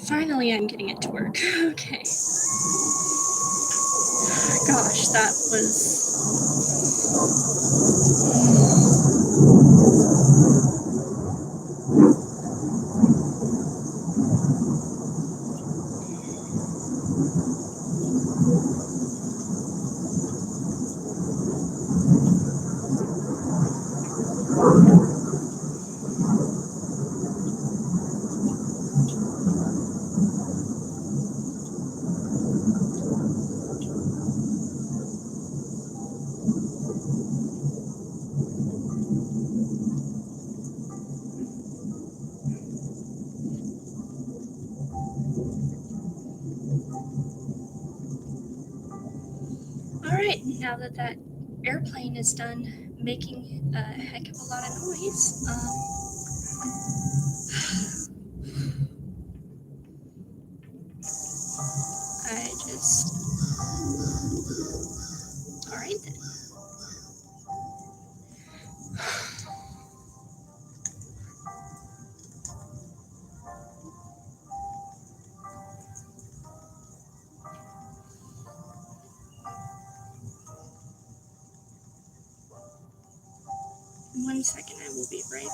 Finally, I'm getting it to work. Okay. Gosh, that was... Alright, now that that airplane is done making a heck of a lot of noise, I just... Alright then. One second, I will be right back.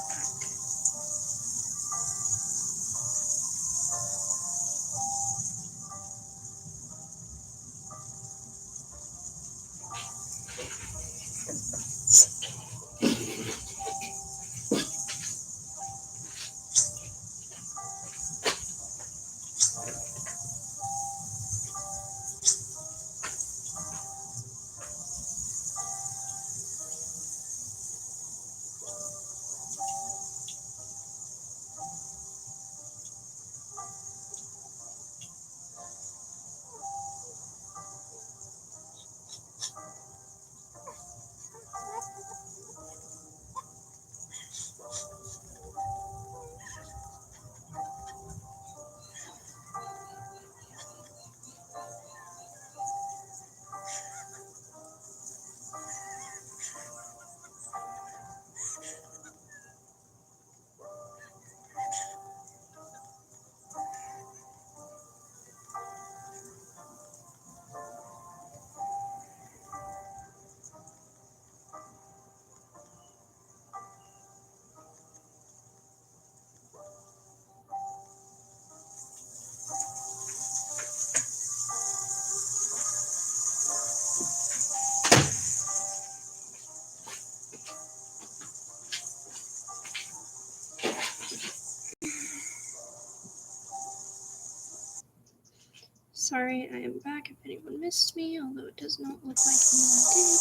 Sorry, I am back if anyone missed me, although it does not look like anyone did.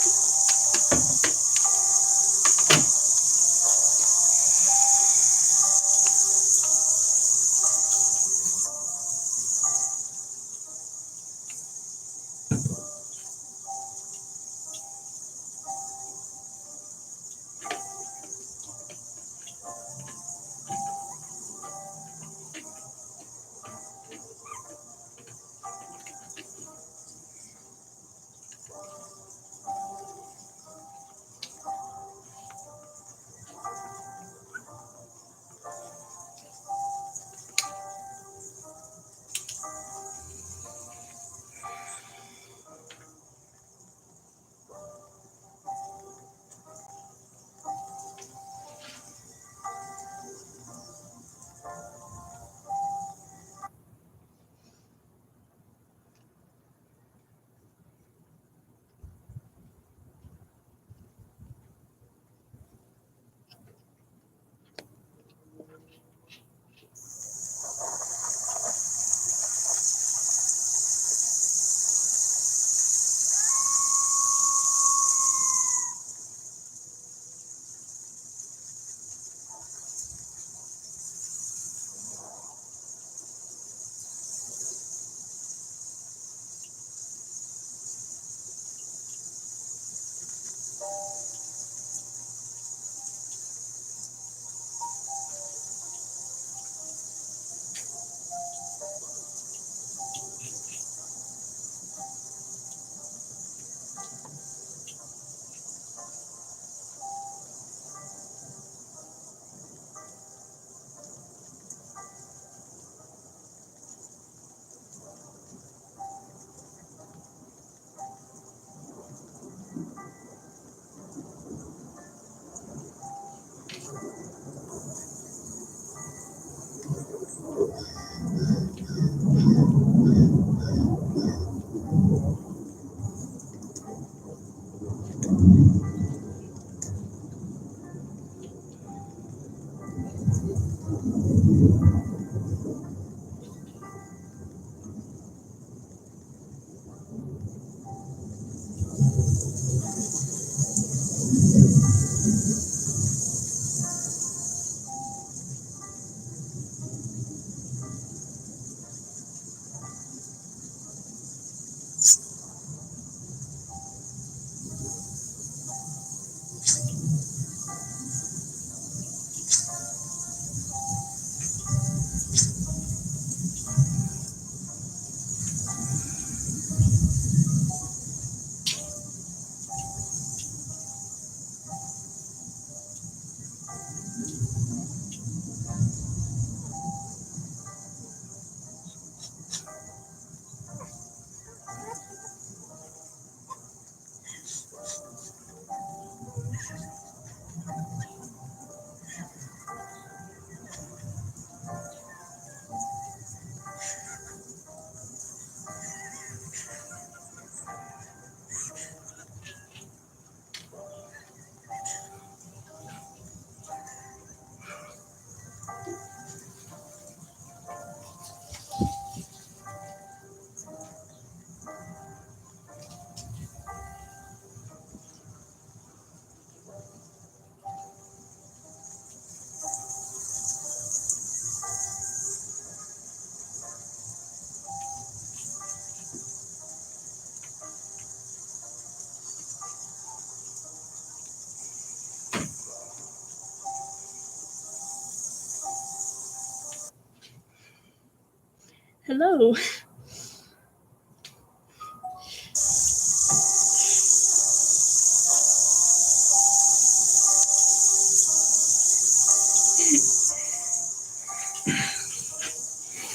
Hello.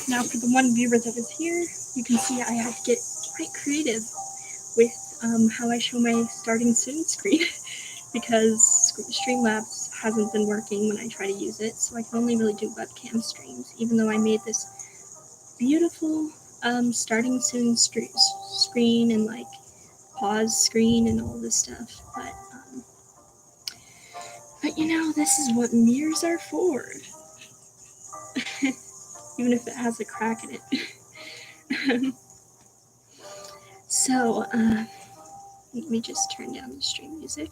Now for the one viewer that was here, you can see I had to get quite creative with how I show my starting soon screen because Streamlabs hasn't been working when I try to use it, so I can only really do webcam streams, even though I made this beautiful starting soon screen and like pause screen and all this stuff. But you know, this is what mirrors are for. Even if it has a crack in it. So, let me just turn down the stream music.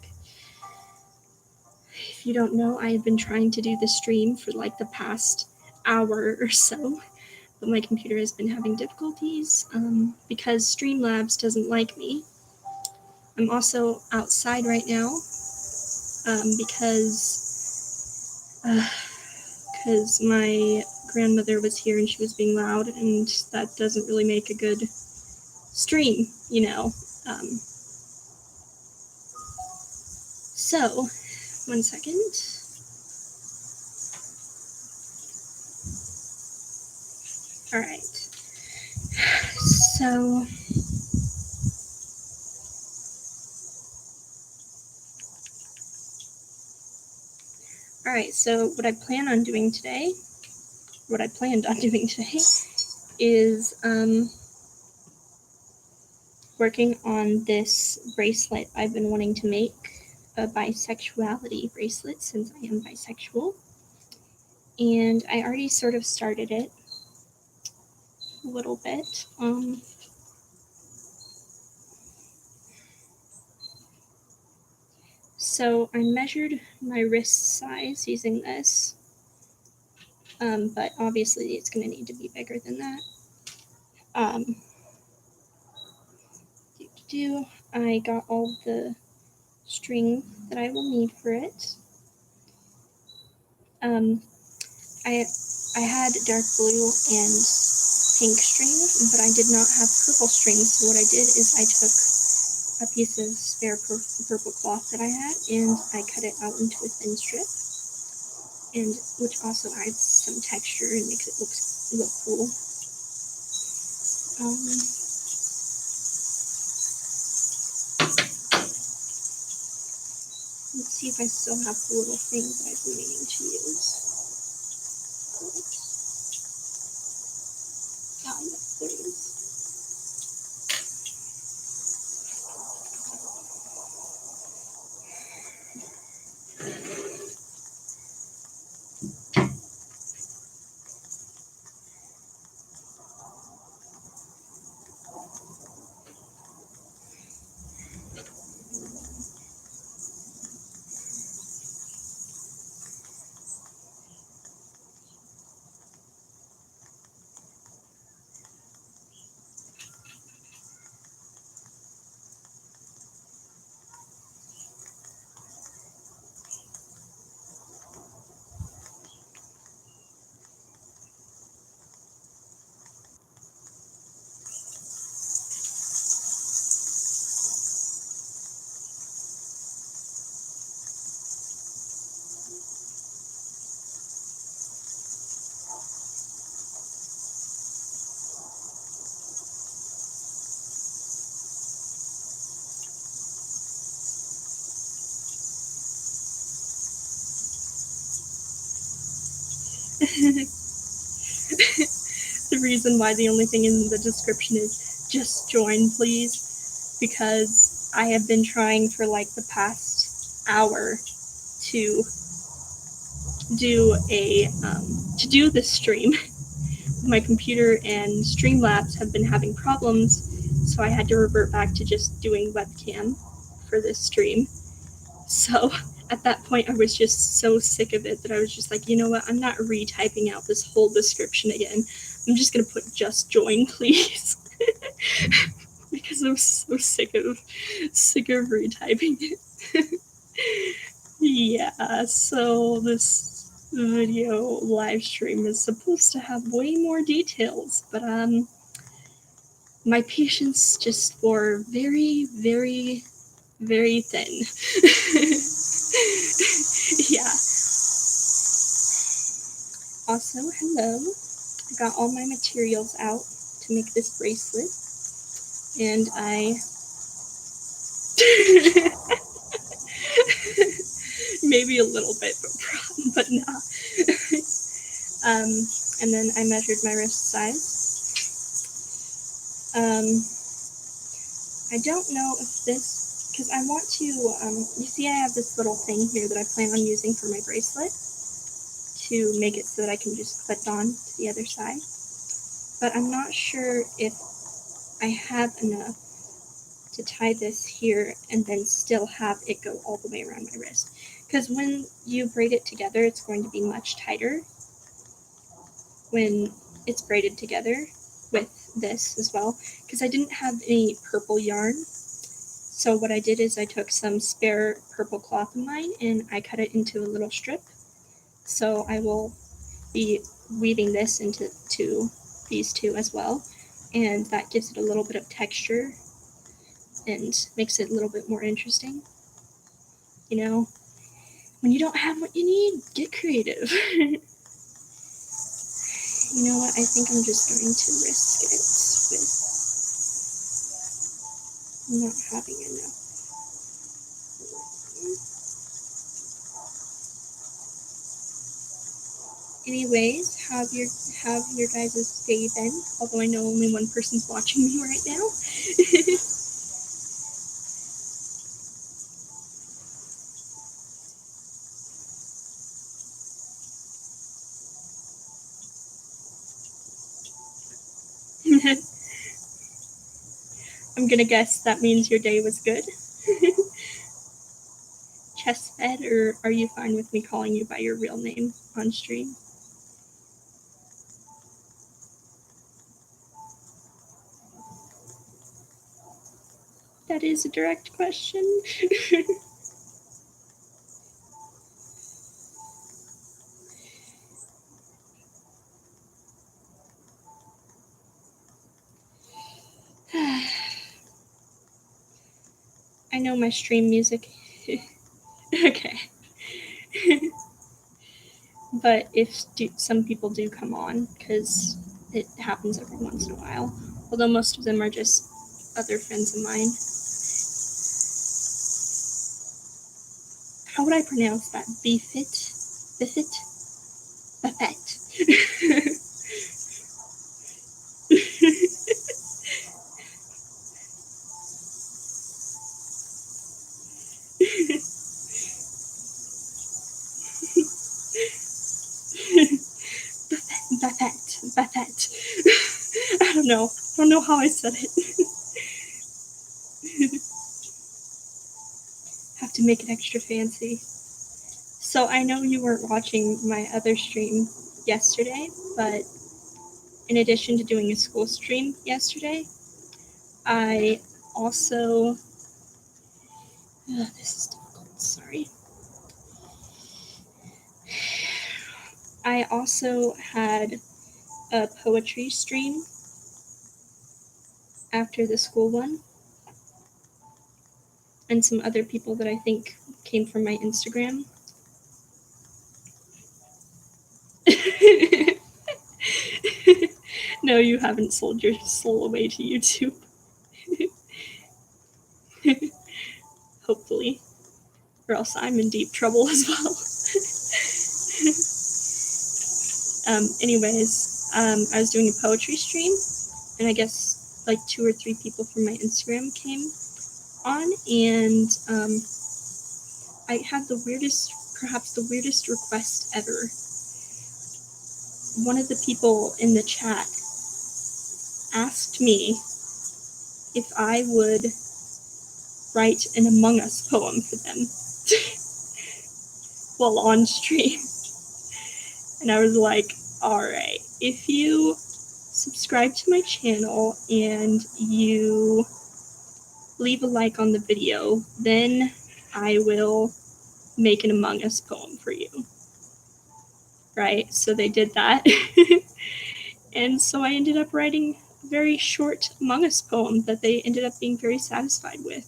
If you don't know, I have been trying to do the stream for like the past hour or so, but my computer has been having difficulties because Streamlabs doesn't like me. I'm also outside right now because my grandmother was here and she was being loud, and that doesn't really make a good stream, you know. So, one second. All right. So, all right. So, what I planned on doing today is working on this bracelet I've been wanting to make, a bisexuality bracelet, since I am bisexual. And I already sort of started it a little bit. So I measured my wrist size using this, but obviously it's going to need to be bigger than that. I got all the string that I will need for it. I had dark blue and pink string, but I did not have purple string. So what I did is I took a piece of spare purple cloth that I had and I cut it out into a thin strip, and which also adds some texture and makes it look cool. Let's see if I still have the little thing that I've been meaning to use. Yes, there it is. The reason why the only thing in the description is just join, please, because I have been trying for like the past hour to do this stream. My computer and Streamlabs have been having problems, so I had to revert back to just doing webcam for this stream. So at that point, I was just so sick of it that I was just like, you know what? I'm not retyping out this whole description again. I'm just gonna put just join, please. Because I'm so sick of retyping it. Yeah, so this video live stream is supposed to have way more details, but my patience just wore very, very, very thin. Yeah. Also, hello. I got all my materials out to make this bracelet, and I maybe a little bit, but nah. And then I measured my wrist size. I don't know if this, because I want to, you see I have this little thing here that I plan on using for my bracelet to make it so that I can just clip on to the other side. But I'm not sure if I have enough to tie this here and then still have it go all the way around my wrist. Because when you braid it together, it's going to be much tighter when it's braided together with this as well. Because I didn't have any purple yarn. So what I did is I took some spare purple cloth of mine and I cut it into a little strip. So I will be weaving this into these two as well. And that gives it a little bit of texture and makes it a little bit more interesting. You know, when you don't have what you need, get creative. You know what? I think I'm just going to risk it with not having enough. Anyways, have your guys' day been? Although I know only one person's watching me right now. I'm gonna guess that means your day was good. Chest fed, or are you fine with me calling you by your real name on stream? That is a direct question. I know my stream music. Okay. But if some people do come on, because it happens every once in a while, although most of them are just other friends of mine. How would I pronounce that? Befit? Bifit? Buffet. Buffet. I don't know. I don't know how I said it. Have to make it extra fancy. So I know you weren't watching my other stream yesterday, but in addition to doing a school stream yesterday, I also... this is difficult, sorry. I also had a poetry stream after the school one, and some other people that I think came from my Instagram. No, you haven't sold your soul away to YouTube. Hopefully. Or else I'm in deep trouble as well. Anyways, I was doing a poetry stream, and I guess like 2 or 3 people from my Instagram came on, and I had perhaps the weirdest request ever. One of the people in the chat asked me if I would write an Among Us poem for them while on stream. And I was like, alright, if you subscribe to my channel and you leave a like on the video, then I will make an Among Us poem for you. right? So they did that. And so I ended up writing a very short Among Us poem that they ended up being very satisfied with.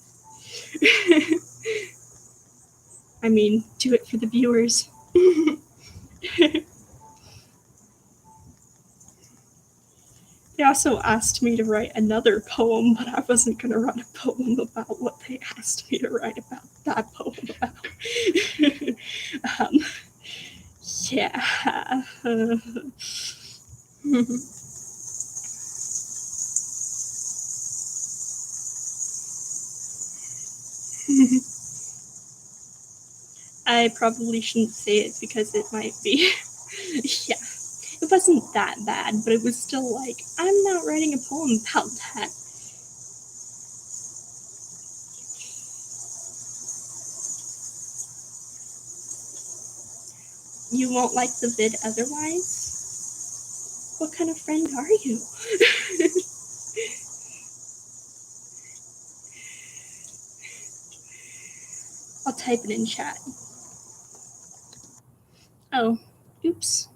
I mean, do it for the viewers. They also asked me to write another poem, but I wasn't going to write a poem about what they asked me to write about that poem about. um, yeah. I probably shouldn't say it because it might be. Yeah. It wasn't that bad, but it was still like, I'm not writing a poem about that. You won't like the vid otherwise? What kind of friend are you? I'll type it in chat. Oh, oops.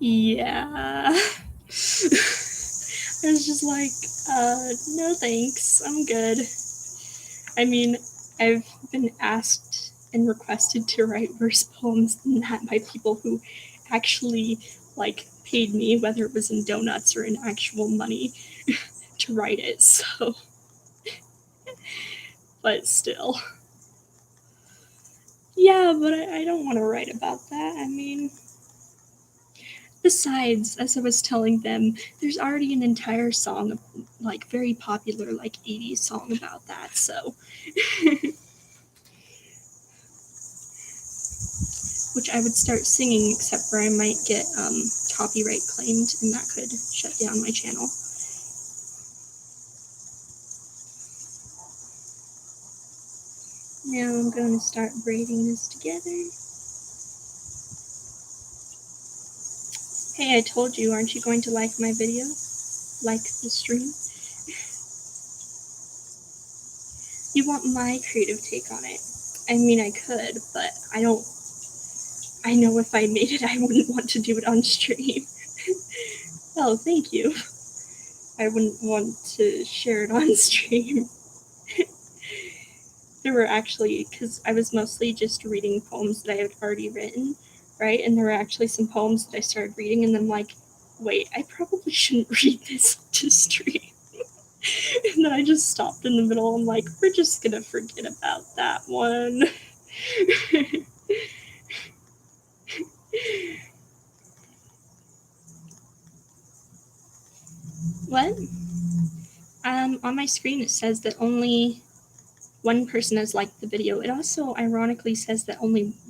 Yeah. I was just like, no thanks, I'm good. I mean, I've been asked and requested to write worse poems than that by people who actually, like, paid me, whether it was in donuts or in actual money, to write it, so. But still. Yeah, but I don't want to write about that. I mean, besides, as I was telling them, there's already an entire song, like very popular, like 80s song about that, so. Which I would start singing, except for I might get copyright claimed, and that could shut down my channel. Now I'm going to start braiding this together. Hey, I told you, aren't you going to like my video? Like the stream? You want my creative take on it. I mean, I could, but I know if I made it, I wouldn't want to do it on stream. Oh, thank you. I wouldn't want to share it on stream. There were actually, because I was mostly just reading poems that I had already written, right? And there were actually some poems that I started reading, and then like, wait, I probably shouldn't read this to stream. And then I just stopped in the middle. I'm like, we're just gonna forget about that one. What? On my screen it says that only one person has liked the video. It also ironically says that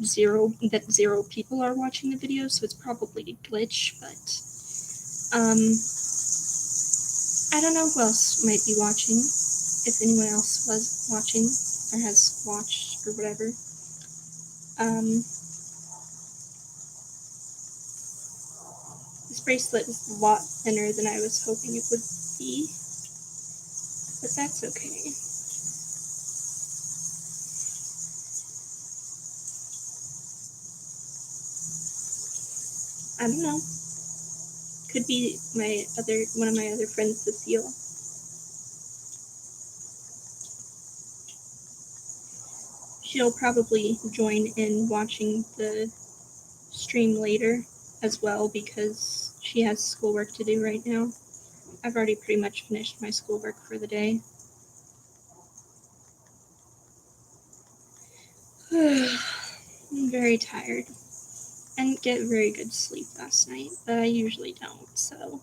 zero people are watching the video, so it's probably a glitch, but I don't know who else might be watching, if anyone else was watching or has watched or whatever. This bracelet is a lot thinner than I was hoping it would be, but that's okay. I don't know. Could be one of my other friends, Cecile. She'll probably join in watching the stream later as well because she has schoolwork to do right now. I've already pretty much finished my schoolwork for the day. I'm very tired. I didn't get very good sleep last night, but I usually don't, so.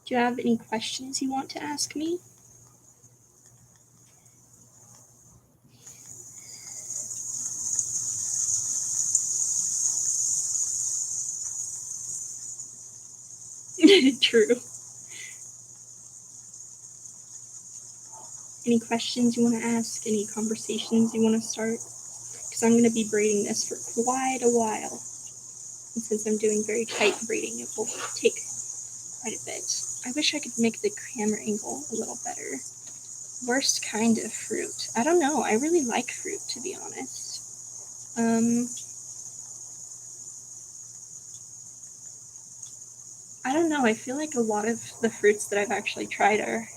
Do you have any questions you want to ask me? True. Any questions you want to ask? Any conversations you want to start? Because I'm going to be braiding this for quite a while. And since I'm doing very tight braiding, it will take quite a bit. I wish I could make the camera angle a little better. Worst kind of fruit. I don't know. I really like fruit, to be honest. I don't know. I feel like a lot of the fruits that I've actually tried are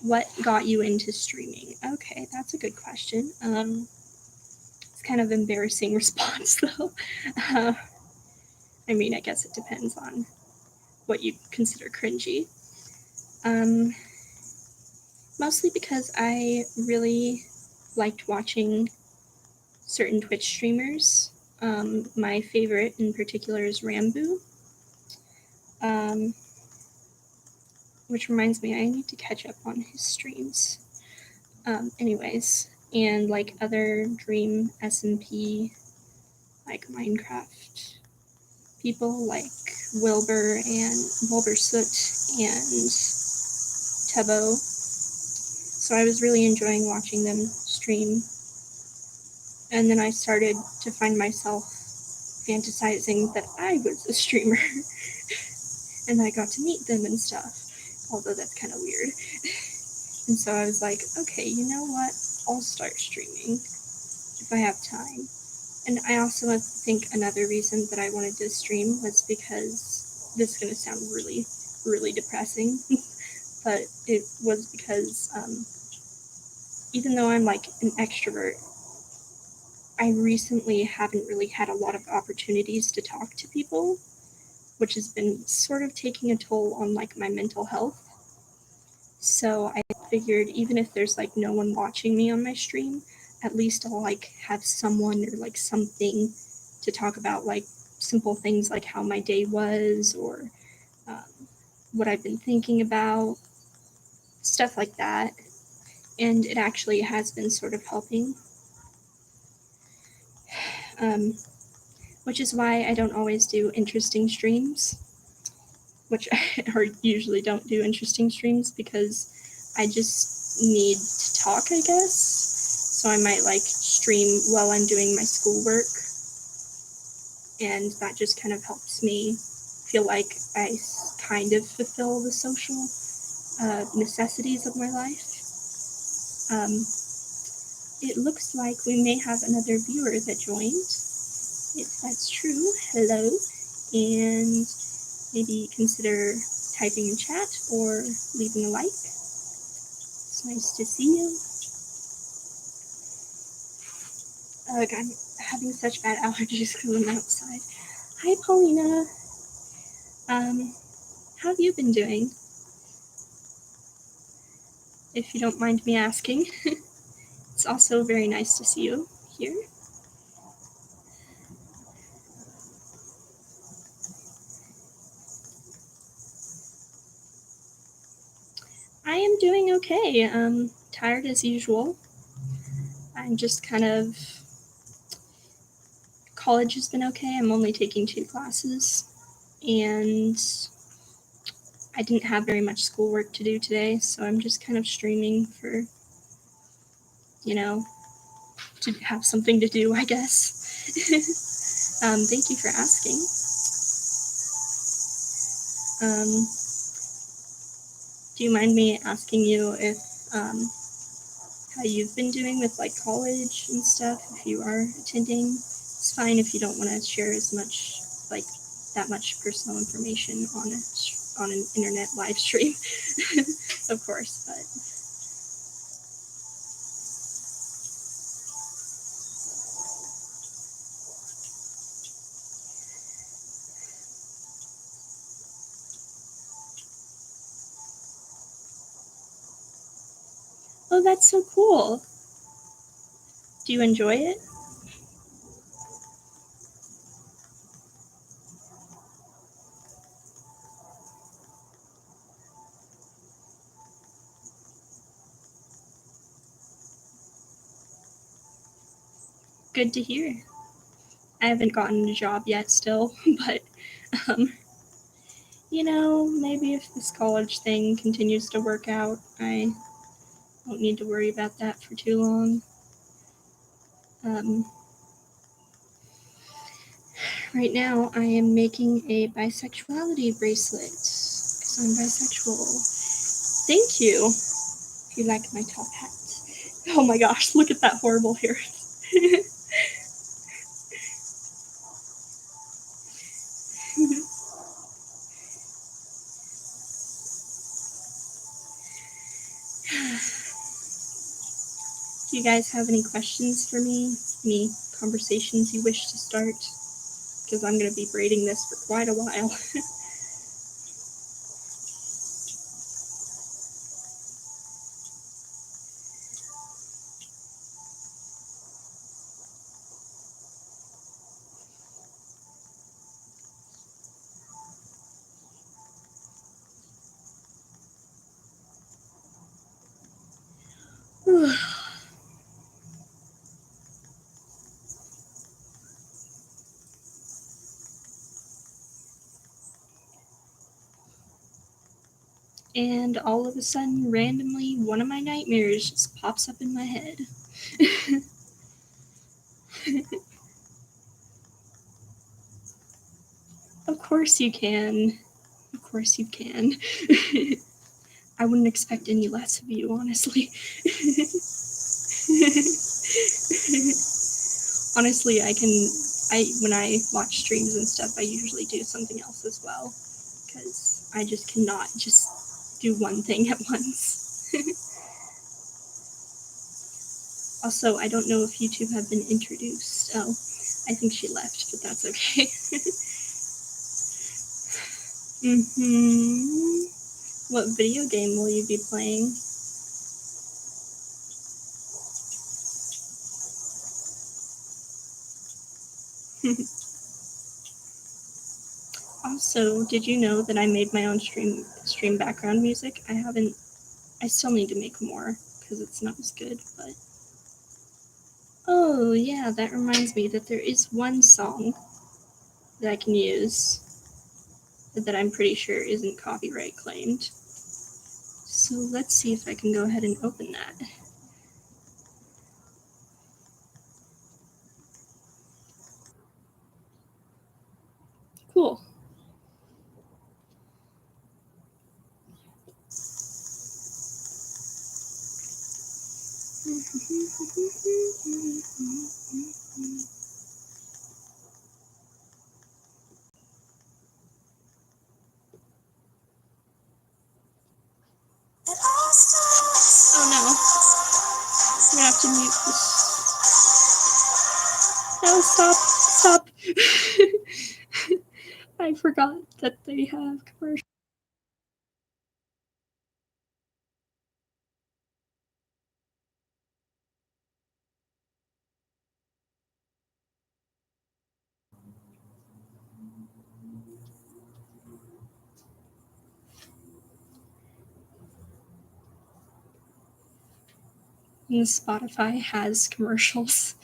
what got you into streaming. Okay, that's a good question. It's kind of embarrassing response though. I mean, I guess it depends on what you consider cringy. Mostly because I really liked watching certain Twitch streamers. My favorite in particular is Rambo. Which reminds me, I need to catch up on his streams. Anyways, and like other Dream SMP, like Minecraft people like Wilbur Soot and Tebo. So I was really enjoying watching them stream. And then I started to find myself fantasizing that I was a streamer. And I got to meet them and stuff, although that's kind of weird. And so I was like, okay, you know what? I'll start streaming if I have time. And I also think another reason that I wanted to stream was because this is going to sound really, really depressing, but it was because even though I'm like an extrovert, I recently haven't really had a lot of opportunities to talk to people, which has been sort of taking a toll on like my mental health. So I figured even if there's like no one watching me on my stream, at least I'll like have someone or like something to talk about, like simple things like how my day was or what I've been thinking about, stuff like that. And it actually has been sort of helping. Which is why I don't always do interesting streams, which or usually don't do interesting streams because I just need to talk, I guess. So I might like stream while I'm doing my schoolwork, and that just kind of helps me feel like I kind of fulfill the social necessities of my life. It looks like we may have another viewer that joined. If that's true, hello, and maybe consider typing in chat or leaving a like. It's nice to see you. Ugh, I'm having such bad allergies because I'm outside. Hi, Paulina. How have you been doing? If you don't mind me asking. It's also very nice to see you here. I am doing okay. Tired as usual. I'm just kind of. College has been okay. I'm only taking 2 classes, and I didn't have very much schoolwork to do today, so I'm just kind of streaming for, to have something to do, I guess. Thank you for asking. Do you mind me asking you if how you've been doing with like college and stuff? If you are attending, it's fine if you don't want to share as much like that much personal information on an internet live stream, of course. But oh, that's so cool. Do you enjoy it? Good to hear. I haven't gotten a job yet still, but maybe if this college thing continues to work out, I won't need to worry about that for too long. Right now, I am making a bisexuality bracelet because I'm bisexual. Thank you. If you like my top hat. Oh my gosh, look at that horrible hair. Do you guys have any questions for me? Any conversations you wish to start? Because I'm going to be braiding this for quite a while. And all of a sudden, randomly, one of my nightmares just pops up in my head. Of course you can. Of course you can. I wouldn't expect any less of you, honestly. Honestly, when I watch streams and stuff, I usually do something else as well. Because I just cannot just do one thing at once. Also, I don't know if YouTube have been introduced. Oh, I think she left, but that's okay. What video game will you be playing? Also, did you know that I made my own stream background music? I still need to make more because it's not as good, but oh yeah, that reminds me that there is one song that I can use that I'm pretty sure isn't copyright claimed. So let's see if I can go ahead and open that. Cool. Oh no. I'm gonna have to mute this. No, stop. Stop. I forgot that they have commercials. And Spotify has commercials.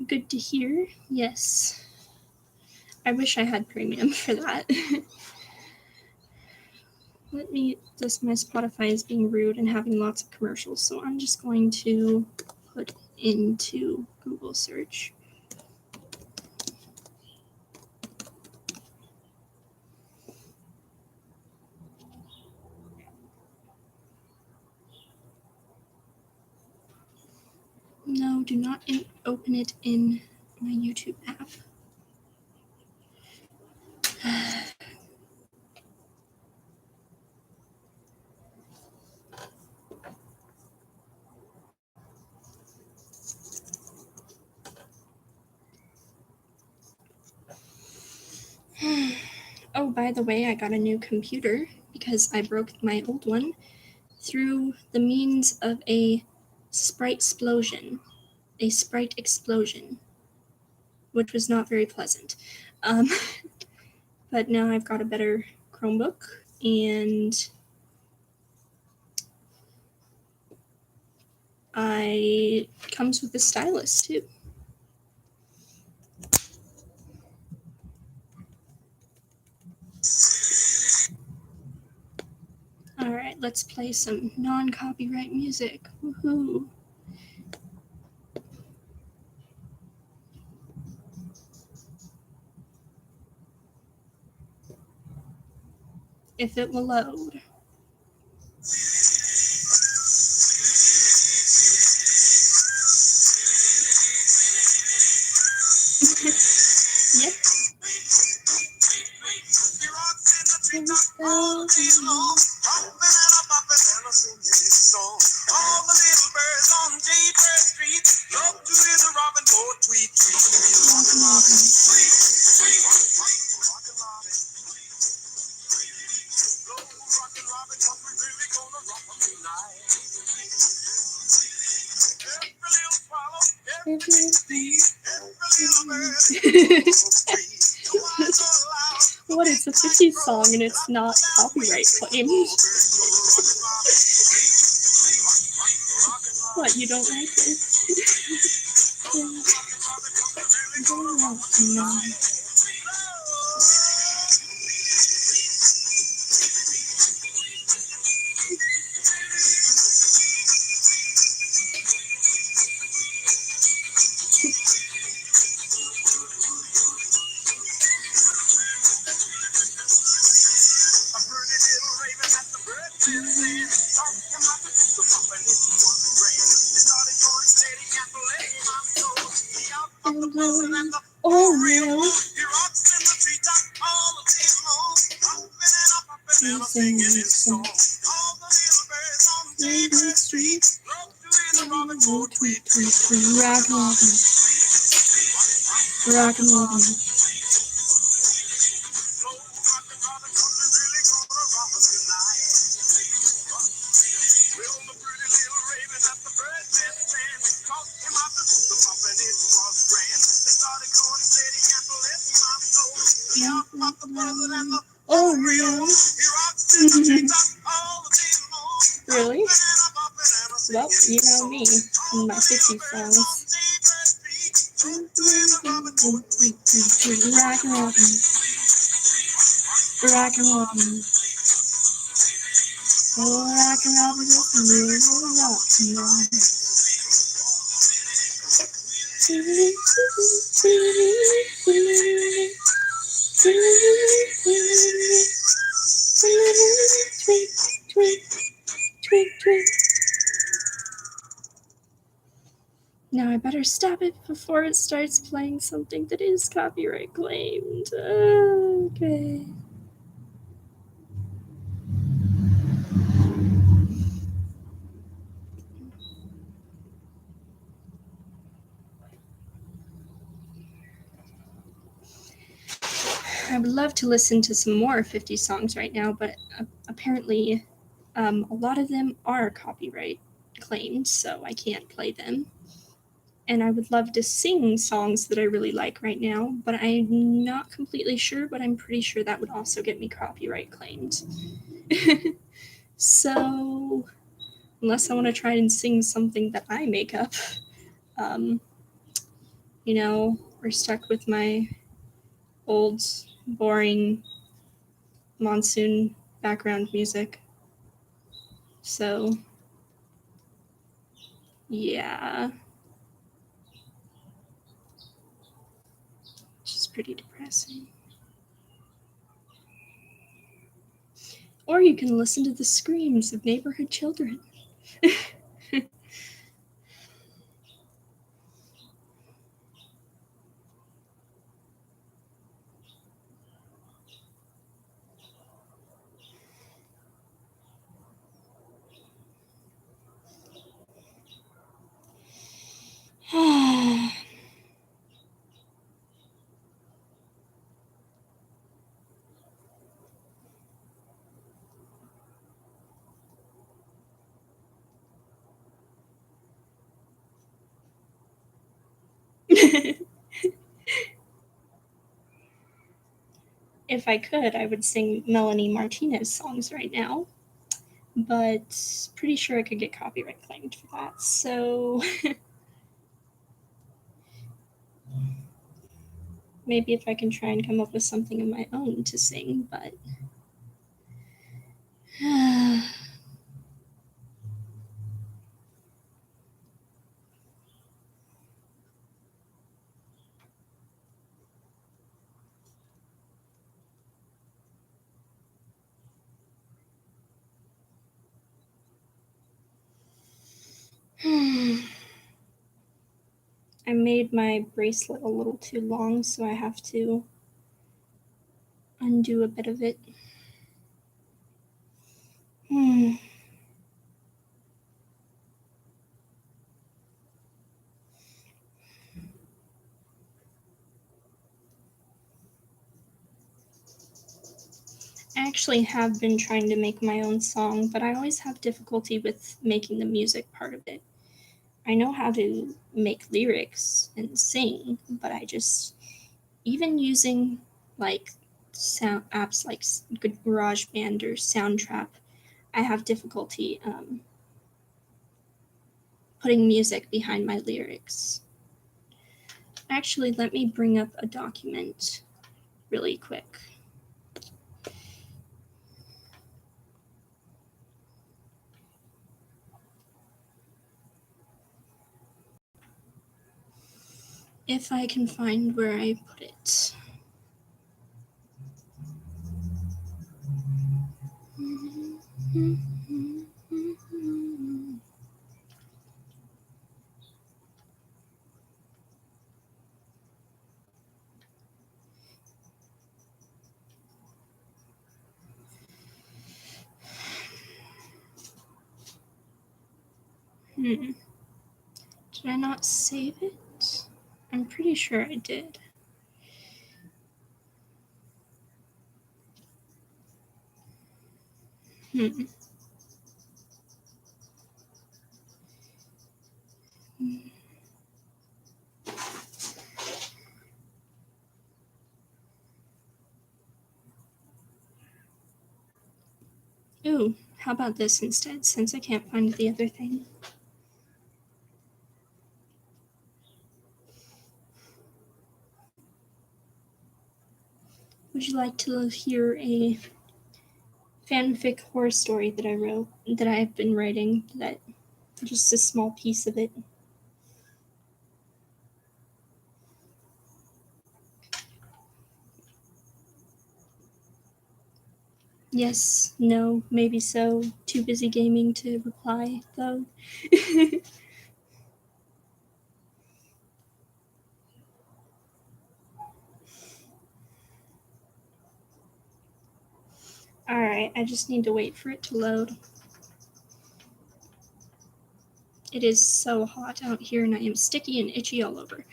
Good to hear. Yes. I wish I had premium for that. My Spotify is being rude and having lots of commercials, so I'm just going to put into Google search. No, do not open it in my YouTube app. Oh, by the way, I got a new computer because I broke my old one through the means of a sprite explosion, which was not very pleasant. But now I've got a better Chromebook, and it comes with a stylus too. Alright, let's play some non-copyright music. Woohoo! If it will load. Yep. What? It's a 50s song and it's not copyright claimed. What? You don't like it? Oh, really? Singing his song. Street. Tweet, rock and roll. Oh, really? Really? Well, you know me and my 50s songs. Rock and roll. Rock and roll. Oh, rock and roll is just a little rock and roll. Now I better stop it before it starts playing something that is copyright claimed. Okay. I would love to listen to some more 50 songs right now, but apparently a lot of them are copyright claimed, so I can't play them. And I would love to sing songs that I really like right now, but I'm not completely sure, but I'm pretty sure that would also get me copyright claimed. So, unless I want to try and sing something that I make up, we're stuck with my old, boring monsoon background music. So, yeah. Which is pretty depressing. Or you can listen to the screams of neighborhood children. If I could, I would sing Melanie Martinez songs right now, but pretty sure I could get copyright claimed for that. So maybe if I can try and come up with something of my own to sing, but I made my bracelet a little too long, so I have to undo a bit of it. I actually have been trying to make my own song, but I always have difficulty with making the music part of it. I know how to make lyrics and sing, but I just, even using like sound apps like GarageBand or Soundtrap, I have difficulty putting music behind my lyrics. Actually, let me bring up a document really quick. If I can find where I put it. Did I not save it? I'm pretty sure I did. Ooh, how about this instead, since I can't find the other thing? Would you like to hear a fanfic horror story that I wrote, that I've been writing, that just a small piece of it? Yes, no, maybe so. Too busy gaming to reply, though. Alright, I just need to wait for it to load. It is so hot out here and I am sticky and itchy all over.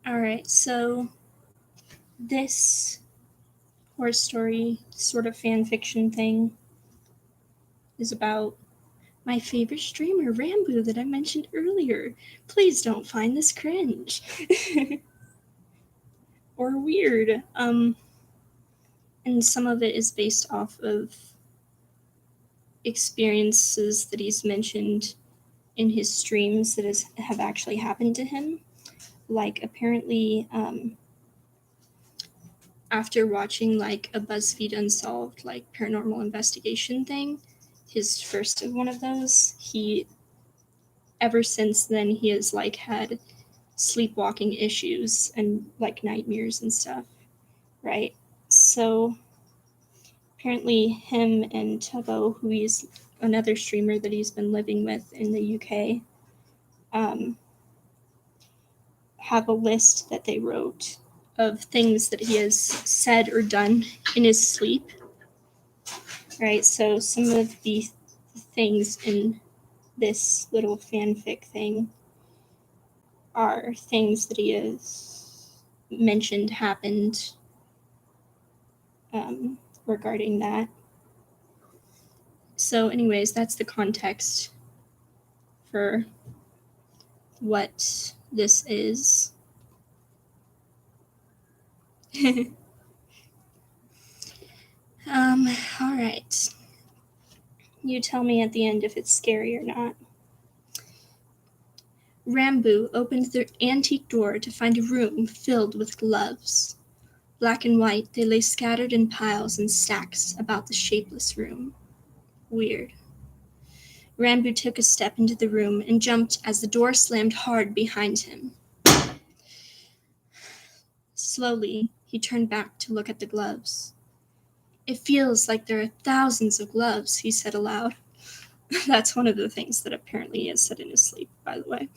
Alright, so this horror story sort of fan fiction thing is about my favorite streamer, Rambo, that I mentioned earlier. Please don't find this cringe. Or weird. And some of it is based off of experiences that he's mentioned in his streams that have actually happened to him. Like, apparently, after watching like a BuzzFeed Unsolved like paranormal investigation thing, his first of one of those, he ever since then he has like had sleepwalking issues and like nightmares and stuff, right? So apparently him and Tubbo, who he's another streamer that he's been living with in the UK, have a list that they wrote of things that he has said or done in his sleep. Right, so some of the things in this little fanfic thing are things that he has mentioned happened regarding that. So anyways, that's the context for what this is. All right. You tell me at the end if it's scary or not. Rambo opened the antique door to find a room filled with gloves. Black and white, they lay scattered in piles and stacks about the shapeless room. Weird. Rambo took a step into the room and jumped as the door slammed hard behind him. Slowly, he turned back to look at the gloves. It feels like there are thousands of gloves, he said aloud. That's one of the things that apparently he has said in his sleep, by the way.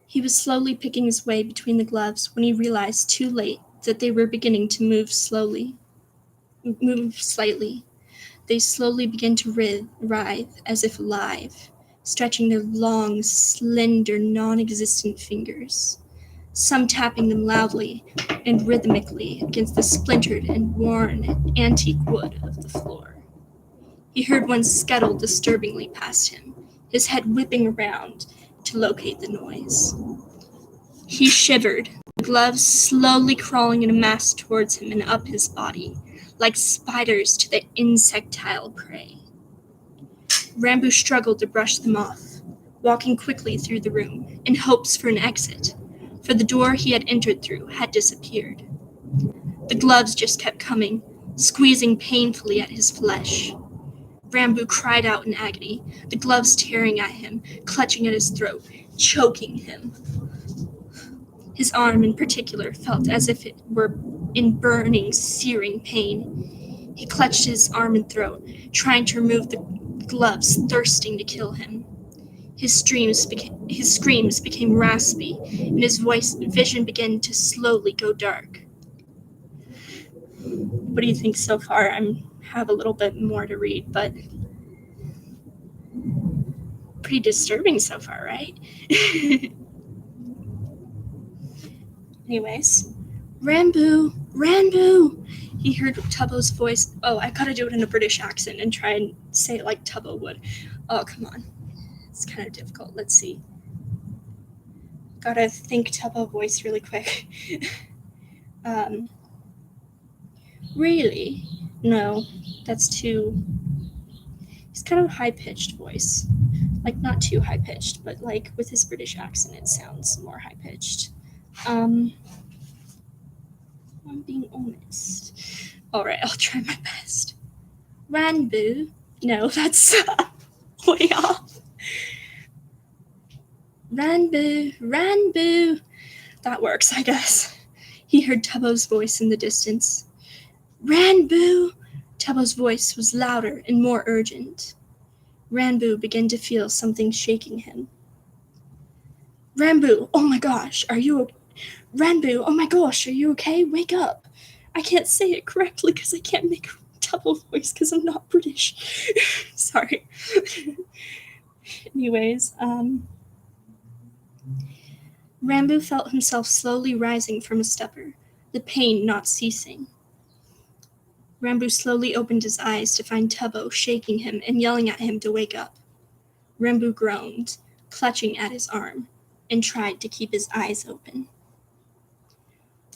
He was slowly picking his way between the gloves when he realized too late that they were beginning to move slightly. They slowly began to writhe as if alive, stretching their long, slender, non-existent fingers, some tapping them loudly and rhythmically against the splintered and worn antique wood of the floor. He heard one scuttle disturbingly past him, his head whipping around to locate the noise. He shivered, the gloves slowly crawling in a mass towards him and up his body, like spiders to their insectile prey. Rambo struggled to brush them off, walking quickly through the room in hopes for an exit, for the door he had entered through had disappeared. The gloves just kept coming, squeezing painfully at his flesh. Rambo cried out in agony, the gloves tearing at him, clutching at his throat, choking him. His arm, in particular, felt as if it were in burning, searing pain. He clutched his arm and throat, trying to remove the gloves, thirsting to kill him. His screams became raspy, and his vision began to slowly go dark. What do you think so far? I have a little bit more to read, but pretty disturbing so far, right? Anyways, Rambo! He heard Tubbo's voice. Oh, I gotta do it in a British accent and try and say it like Tubbo would. Oh, come on. It's kind of difficult. Let's see. Gotta think Tubbo voice really quick. Really? No, that's too... He's kind of high-pitched voice. Like, not too high-pitched, but like with his British accent, it sounds more high-pitched. I'm being honest. Alright, I'll try my best. Rambo. No, that's way off. Rambo. That works, I guess. He heard Tubbo's voice in the distance. Rambo. Tubbo's voice was louder and more urgent. Rambo began to feel something shaking him. Rambo, oh my gosh, are you okay? Wake up. I can't say it correctly because I can't make a Tubbo voice because I'm not British. Sorry. Anyways, Rambo felt himself slowly rising from a stupor, the pain not ceasing. Rambu slowly opened his eyes to find Tubbo shaking him and yelling at him to wake up. Rambu groaned, clutching at his arm, and tried to keep his eyes open.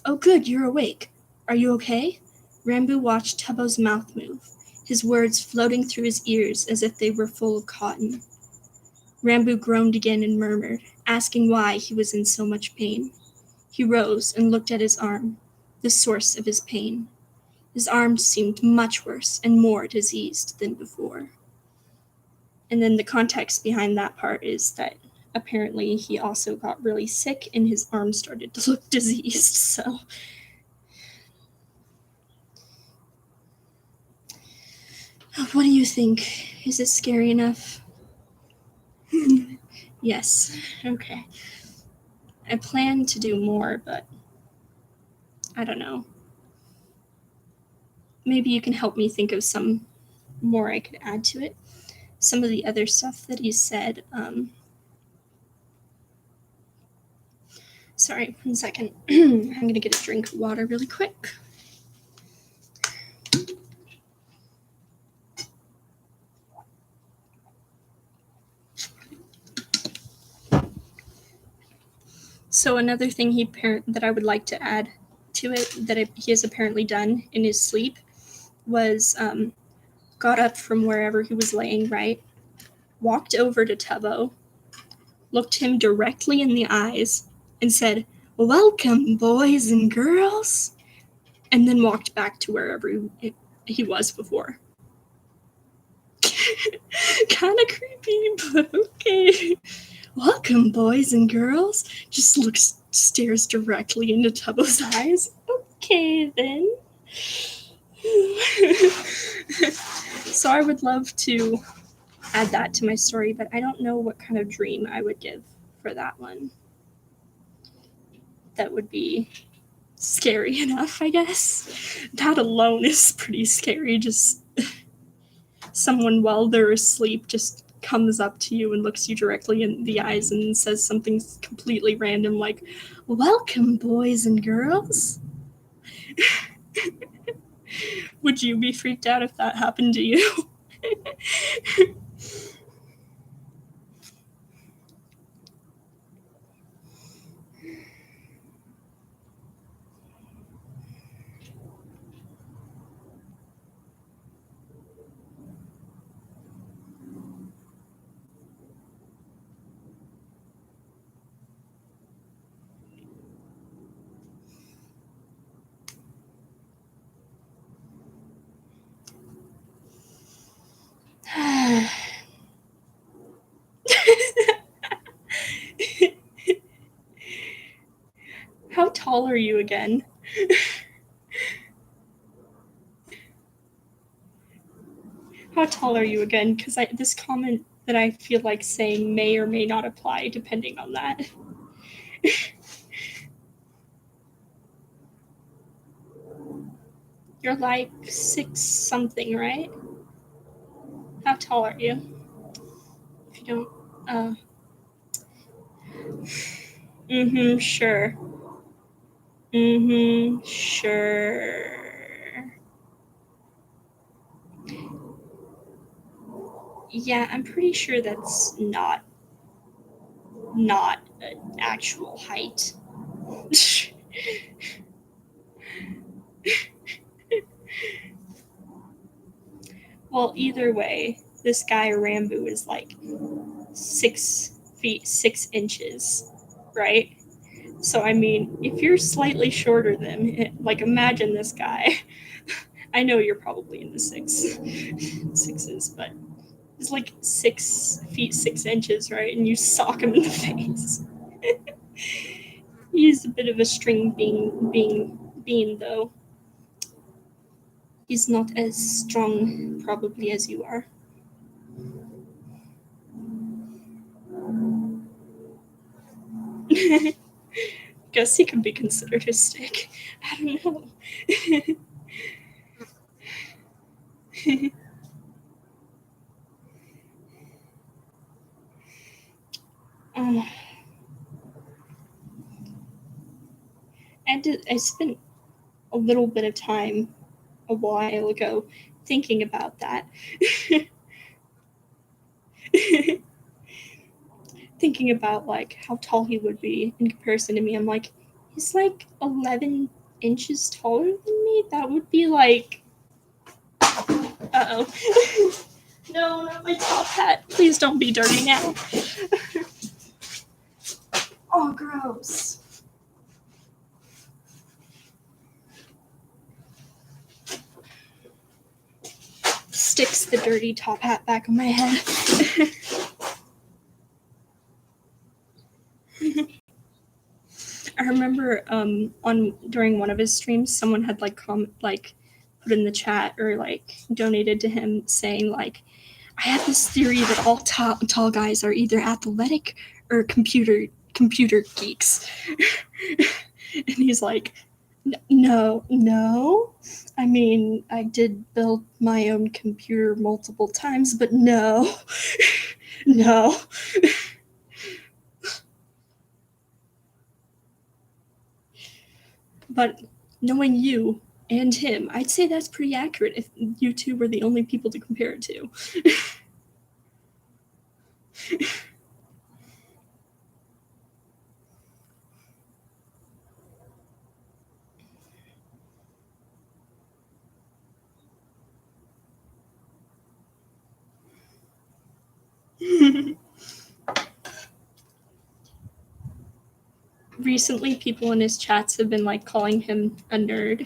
"Oh good, you're awake. Are you okay?" Rambu watched Tubbo's mouth move, his words floating through his ears as if they were full of cotton. Rambu groaned again and murmured, asking why he was in so much pain. He rose and looked at his arm, the source of his pain. His arm seemed much worse and more diseased than before. And then the context behind that part is that apparently he also got really sick and his arm started to look diseased, so... What do you think? Is it scary enough? Yes. Okay. I plan to do more, but I don't know. Maybe you can help me think of some more I could add to it. Some of the other stuff that he said. Sorry, 1 second. I'm gonna get a drink of water really quick. So another thing that I would like to add to it that he has apparently done in his sleep was got up from wherever he was laying, right? Walked over to Tubbo, looked him directly in the eyes, and said, "Welcome, boys and girls," and then walked back to wherever he was before. Kind of creepy, but okay. "Welcome, boys and girls." Just stares directly into Tubbo's eyes. Okay, then. So I would love to add that to my story, but I don't know what kind of dream I would give for that one. That would be scary enough, I guess. That alone is pretty scary. Just someone while they're asleep just comes up to you and looks you directly in the eyes and says something completely random like, "Welcome, boys and girls." Would you be freaked out if that happened to you? How tall are you again? How tall are you again? Because this comment that I feel like saying may or may not apply depending on that. You're like 6 something, right? How tall are you? If you don't, sure. Sure. Yeah, I'm pretty sure that's not an actual height. Well, either way, this guy Rambu is like 6 feet 6 inches, right? So I mean, if you're slightly shorter than, like, imagine this guy. I know you're probably in the sixes, but he's like 6 feet 6 inches, right? And you sock him in the face. He's a bit of a string bean though. He's not as strong probably as you are. Guess he could be considered a stick. I don't know. um, I spent a little bit of time a while ago thinking about that. Thinking about like how tall he would be in comparison to me. I'm like, he's like 11 inches taller than me. That would be like, uh-oh. No, not my top hat. Please don't be dirty now. Oh, gross. Sticks the dirty top hat back on my head. I remember during one of his streams, someone had like put in the chat or like donated to him saying like, I have this theory that all tall guys are either athletic or computer geeks. And he's like, no. I mean, I did build my own computer multiple times, but no. No. But knowing you and him, I'd say that's pretty accurate if you two were the only people to compare it to. Recently, people in his chats have been like calling him a nerd.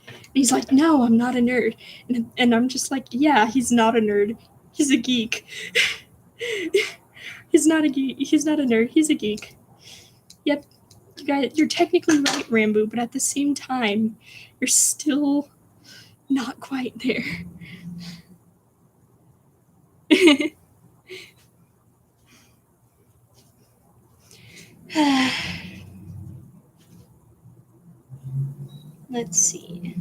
And he's like, no, I'm not a nerd. And I'm just like, yeah, he's not a nerd. He's a geek. He's not a geek. He's not a nerd. He's a geek. Yep. You guys, you're technically right, Rambo, but at the same time, you're still not quite there. Let's see.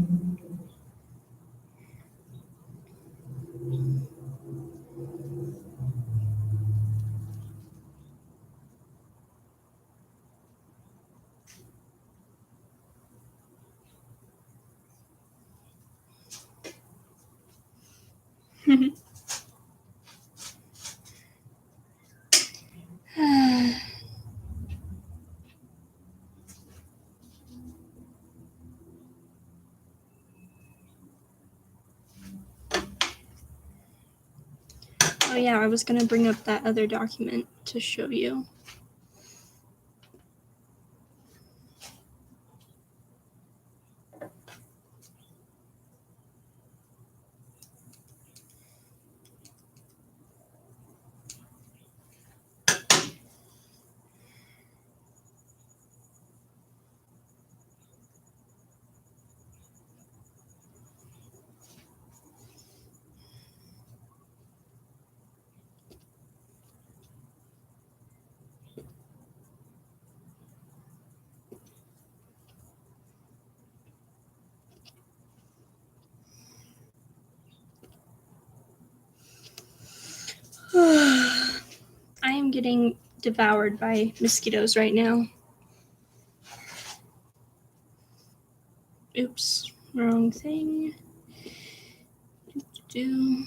Oh yeah, I was gonna bring up that other document to show you. I am getting devoured by mosquitoes right now. Oops, wrong thing. Do.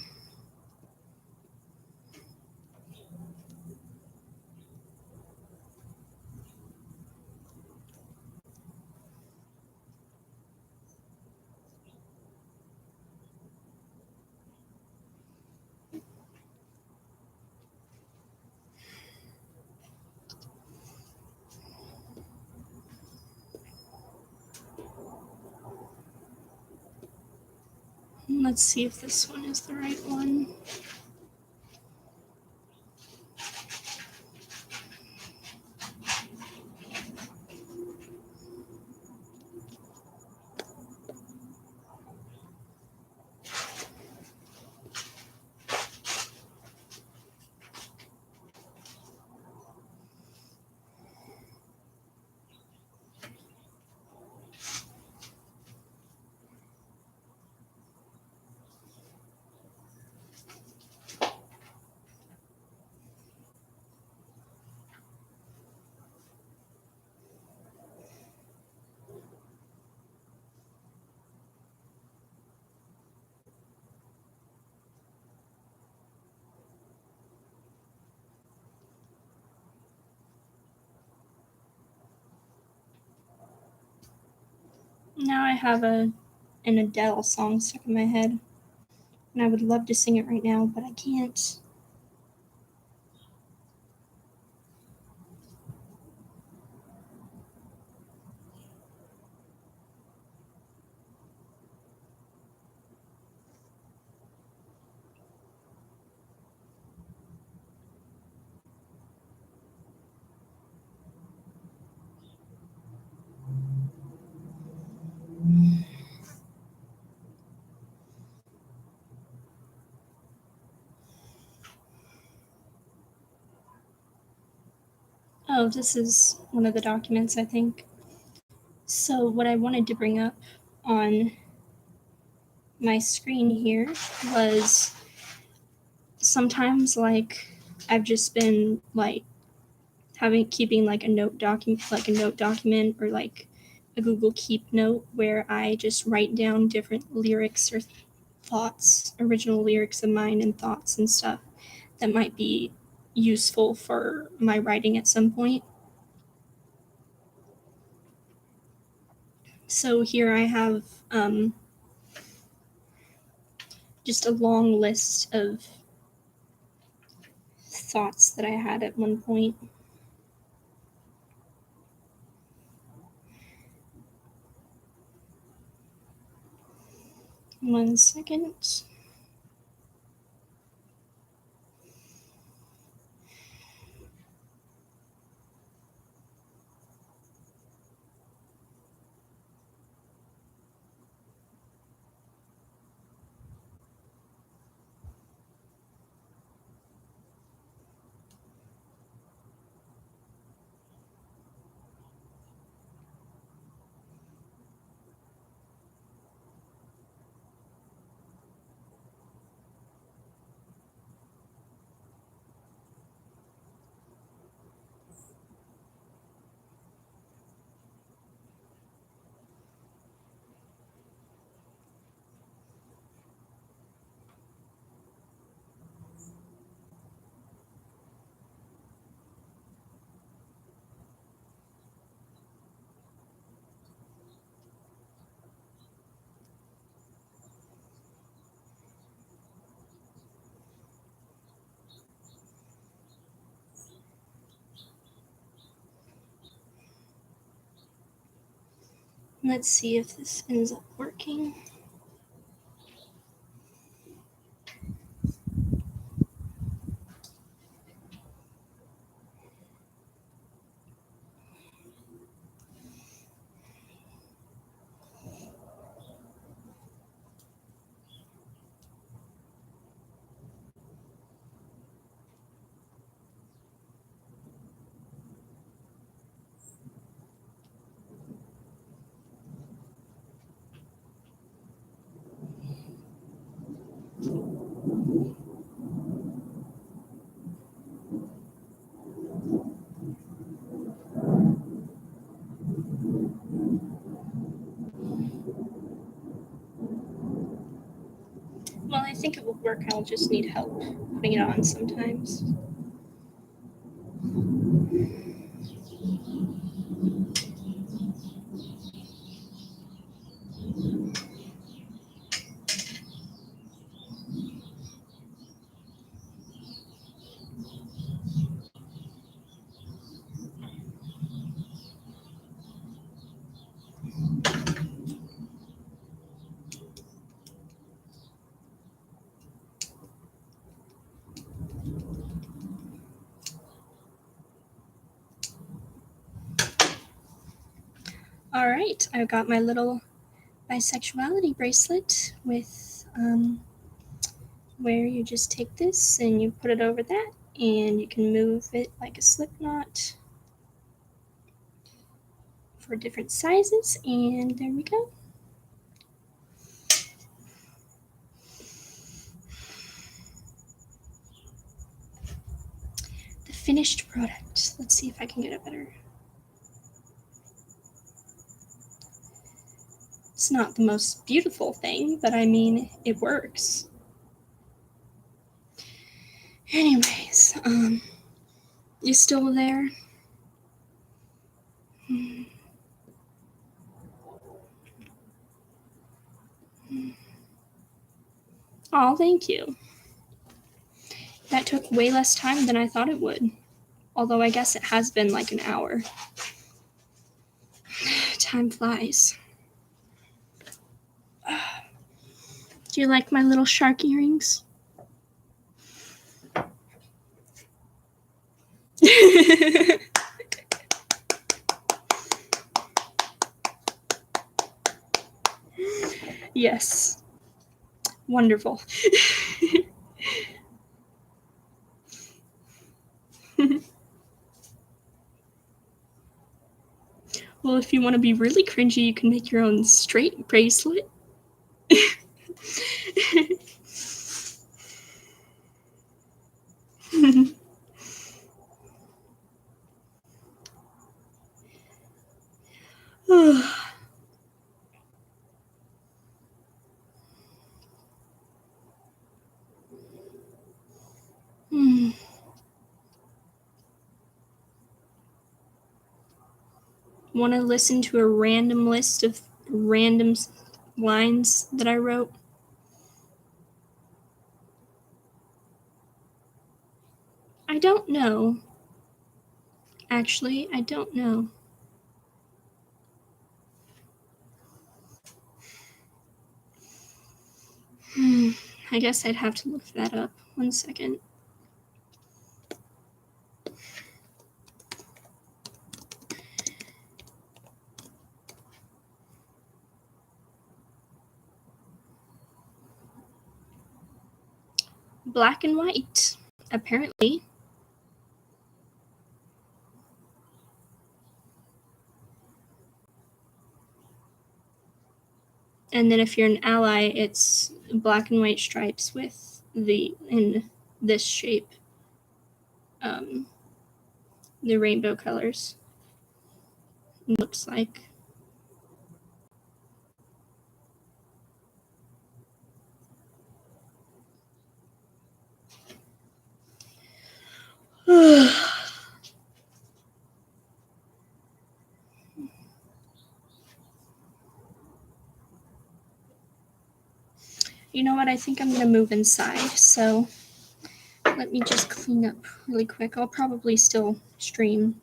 Let's see if this one is the right one. Now I have an Adele song stuck in my head, and I would love to sing it right now, but I can't. Oh, this is one of the documents, I think. So what I wanted to bring up on my screen here was sometimes like I've just been like keeping like a note document or like a Google Keep note where I just write down different lyrics or thoughts, original lyrics of mine and thoughts and stuff that might be useful for my writing at some point. So here I have just a long list of thoughts that I had at one point. One second. Let's see if this ends up working. Well, I think it will work. I'll just need help putting it on sometimes. All right, I've got my little bisexuality bracelet with where you just take this and you put it over that and you can move it like a slip knot for different sizes, and there we go. The finished product. Let's see if I can get it better. It's not the most beautiful thing, but I mean, it works. Anyways, you still there? Oh, thank you. That took way less time than I thought it would. Although I guess it has been like an hour. Time flies. Do you like my little shark earrings? Yes. Wonderful. Well, if you want to be really cringy, you can make your own straight bracelet. Want to listen to a random list of random lines that I wrote? I don't know. Actually, I don't know. I guess I'd have to look that up. 1 second. Black and white, apparently. And then if you're an ally, it's black and white stripes with in this shape. The rainbow colors. Looks like. You know what? I think I'm going to move inside, so let me just clean up really quick. I'll probably still stream.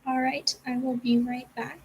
All right, I will be right back.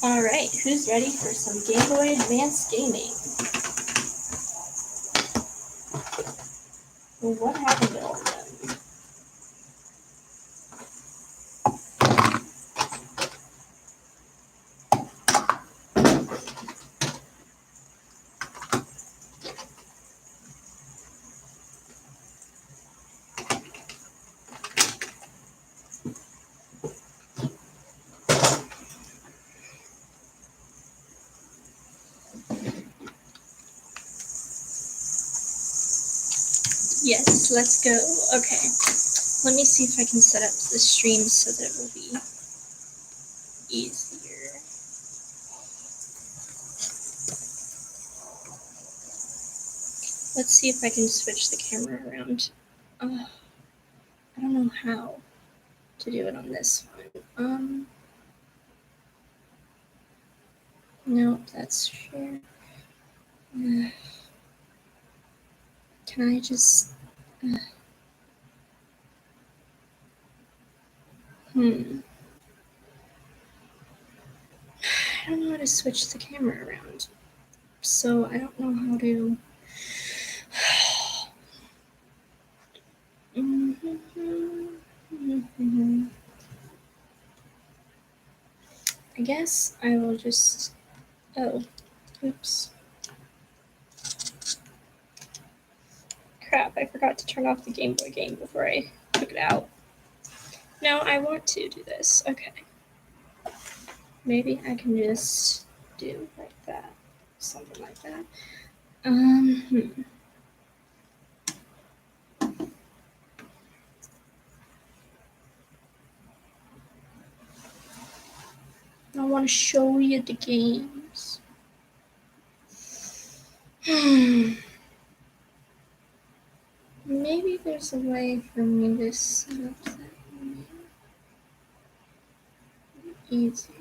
All right, who's ready for some Game Boy Advance gaming? Well, what happened to all of them? Yes, let's go. Okay, let me see if I can set up the stream so that it will be easier. Let's see if I can switch the camera around. I don't know how to do it on this one. Nope, that's share. Can I just... I don't know how to switch the camera around. So I don't know how to... I guess I will just... Oh, oops. Crap, I forgot to turn off the Game Boy game before I took it out. No, I want to do this. Okay. Maybe I can just do like that. Something like that. I want to show you the games. Maybe there's a way for me to set up that easier.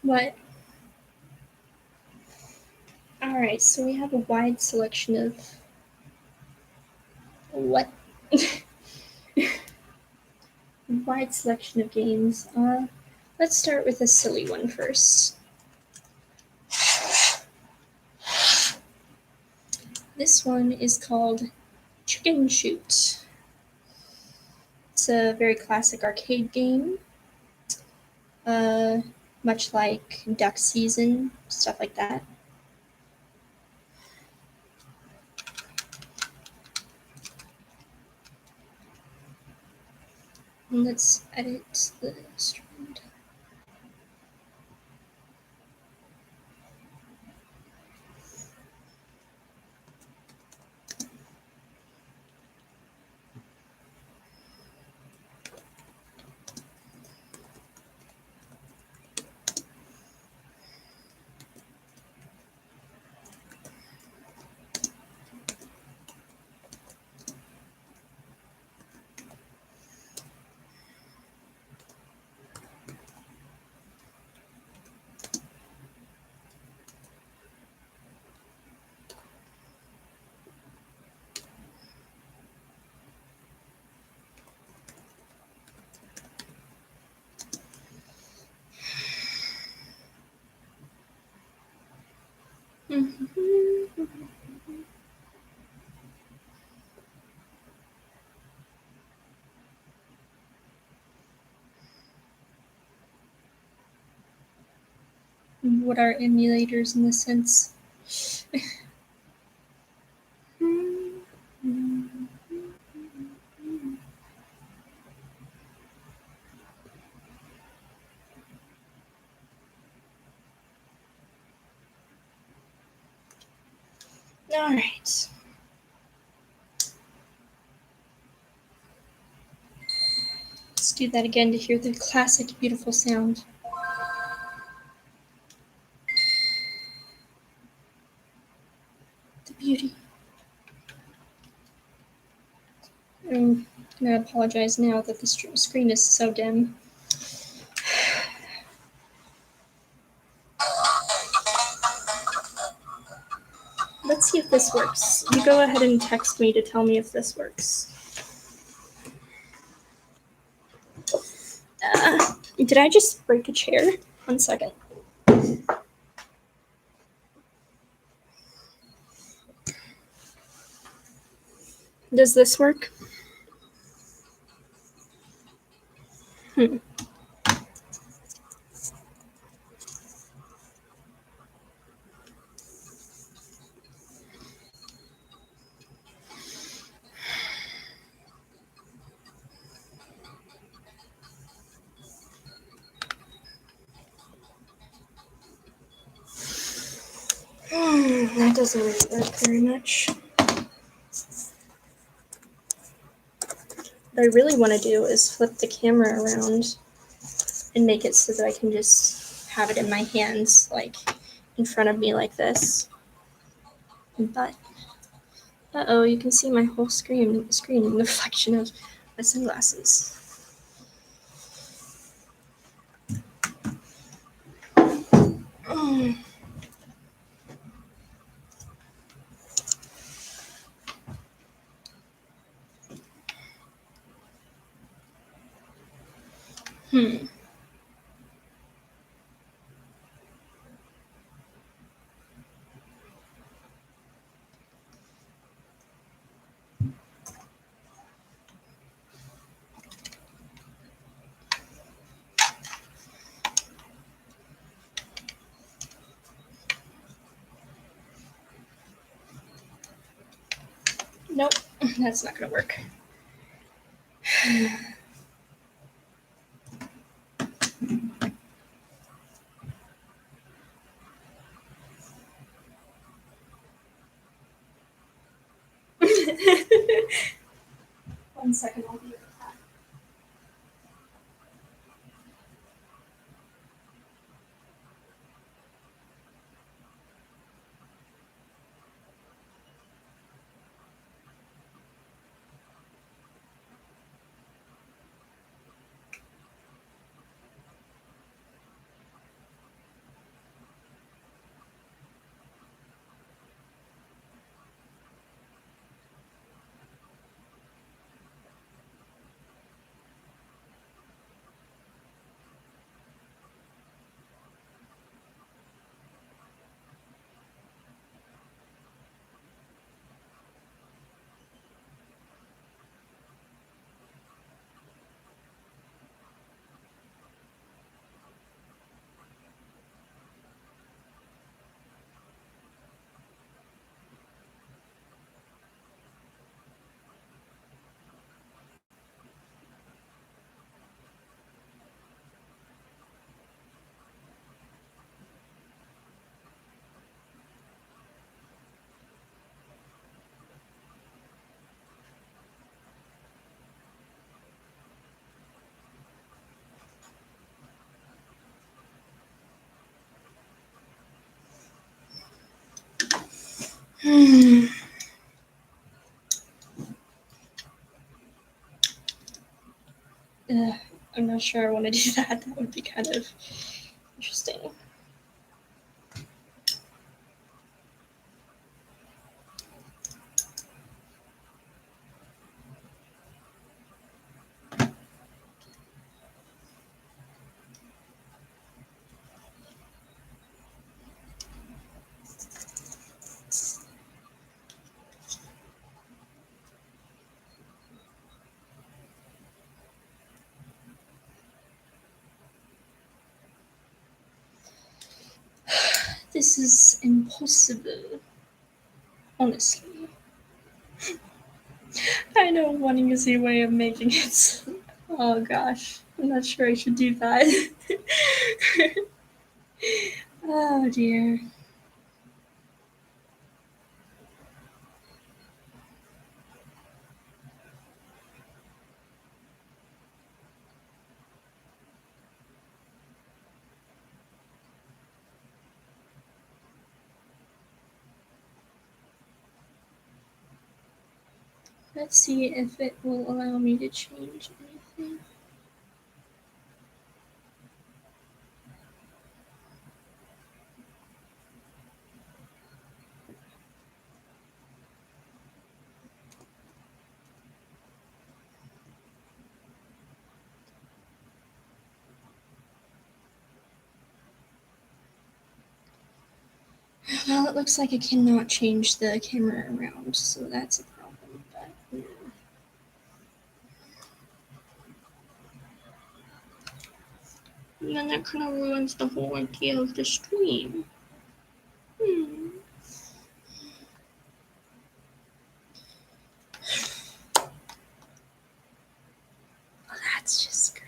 What? Alright, so we have a wide selection of... What? Wide selection of games. Let's start with a silly one first. This one is called Chicken Shoot. It's a very classic arcade game. Much like Duck Season, stuff like that. And let's edit the stream. What are emulators in this sense? Alright. Let's do that again to hear the classic beautiful sound. The beauty. I'm gonna apologize now that the screen is so dim. Let's see if this works. You go ahead and text me to tell me if this works. Did I just break a chair? 1 second. Does this work? That doesn't really work very much. What I really want to do is flip the camera around and make it so that I can just have it in my hands, like in front of me like this. But uh-oh, you can see my whole screen in the reflection of my sunglasses. Nope, that's not gonna work. One second, I'll be right back. I'm not sure I want to do that. That would be kind of interesting. This is impossible. Honestly. I know one easy way of making it. Oh gosh. I'm not sure I should do that. Oh dear. Let's see if it will allow me to change anything. Well, it looks like I cannot change the camera around, so that's a problem. But yeah. And then that kind of ruins the whole idea of the stream. Oh, that's just great.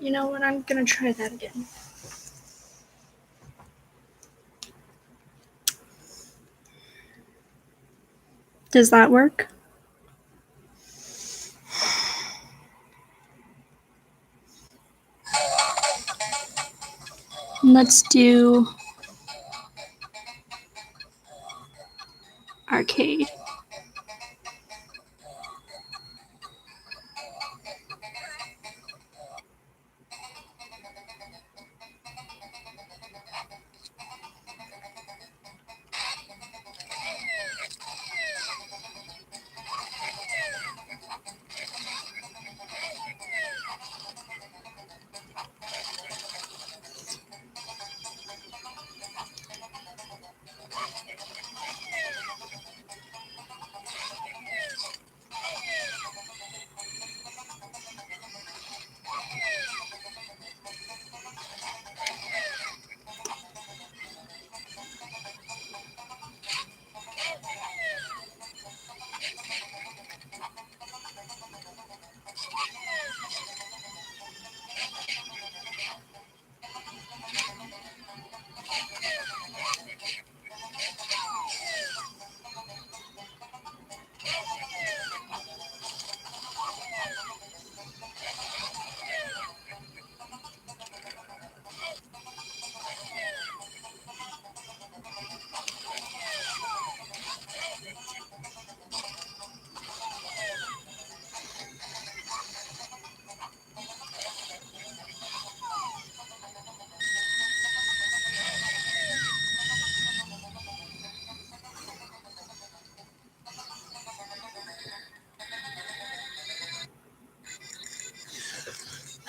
You know what? I'm gonna try that again. Does that work? Let's do arcade.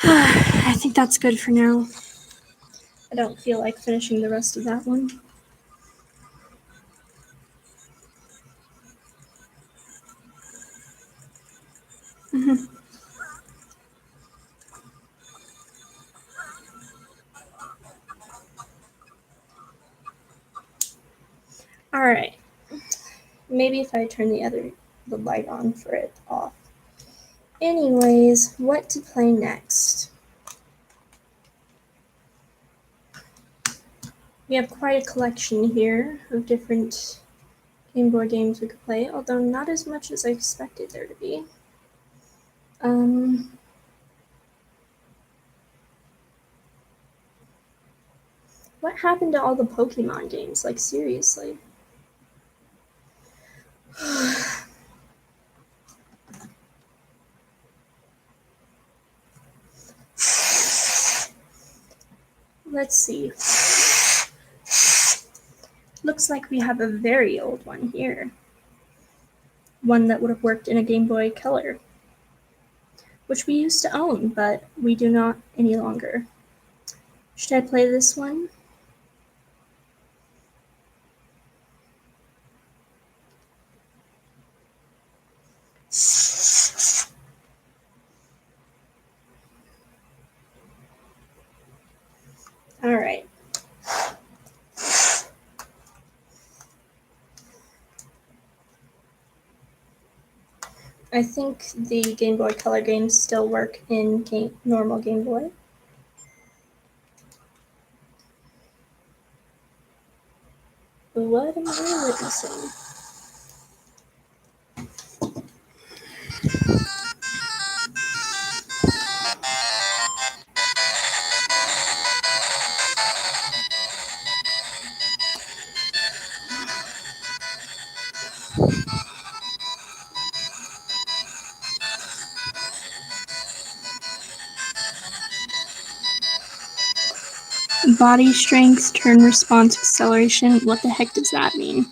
I think that's good for now. I don't feel like finishing the rest of that one. Alright. Maybe if I turn the light on for it off. Anyways, what to play next? We have quite a collection here of different Game Boy games we could play, although not as much as I expected there to be. What happened to all the Pokemon games? Like, seriously. Let's see. Looks like we have a very old one here. One that would have worked in a Game Boy Color, which we used to own, but we do not any longer. Should I play this one? Alright. I think the Game Boy Color games still work in normal Game Boy. What am I witnessing? Body strength, turn response, acceleration. What the heck does that mean?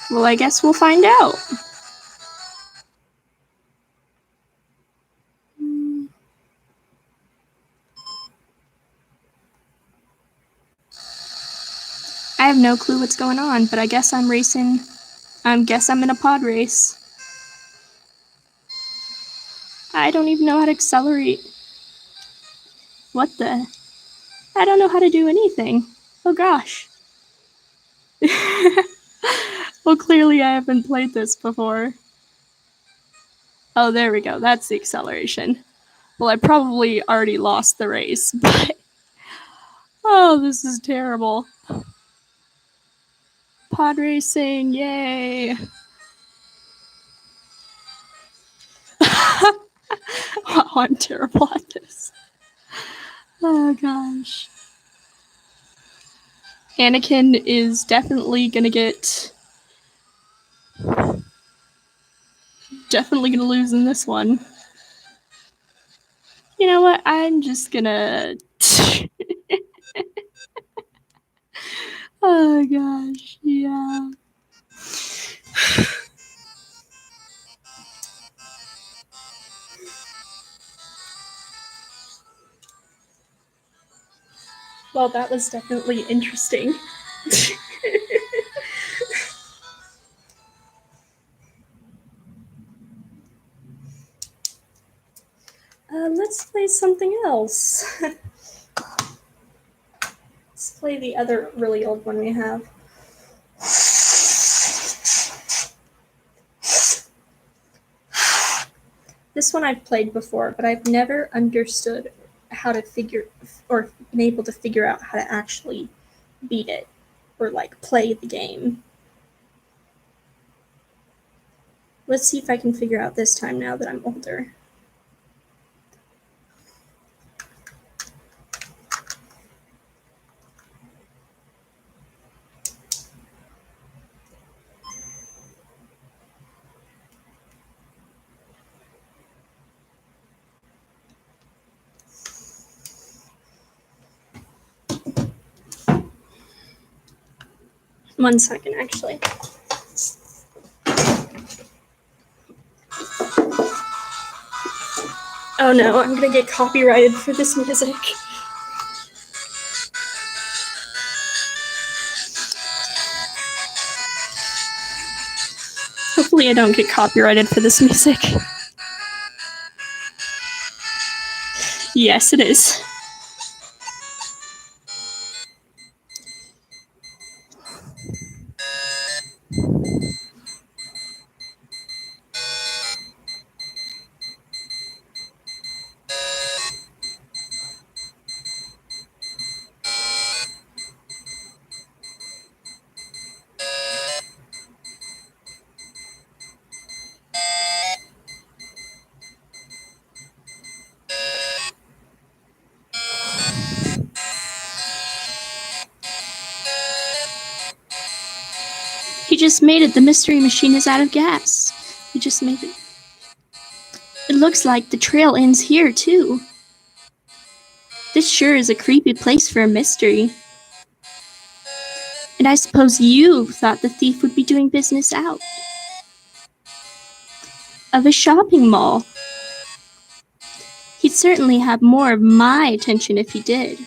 Well, I guess we'll find out. I have no clue what's going on, but I guess I'm racing. I guess I'm in a pod race. I don't even know how to accelerate. What the? I don't know how to do anything. Oh gosh. Well, clearly I haven't played this before. Oh, there we go. That's the acceleration. Well, I probably already lost the race, but... Oh, this is terrible. Pod racing, yay! Oh, I'm terrible at this. Oh, gosh. Anakin is definitely gonna lose in this one. You know what? I'm just gonna... Oh, gosh. Yeah. Well, that was definitely interesting. Let's play something else. Let's play the other really old one we have. This one I've played before, but I've never understood how to figure or been able to figure out how to actually beat it or like play the game. Let's see if I can figure out this time now that I'm older. One second, actually. Oh no, I'm gonna get copyrighted for this music. Hopefully I don't get copyrighted for this music. Yes, it is. He just made it. The mystery machine is out of gas. He just made it. It looks like the trail ends here, too. This sure is a creepy place for a mystery. And I suppose you thought the thief would be doing business out of a shopping mall. He'd certainly have more of my attention if he did.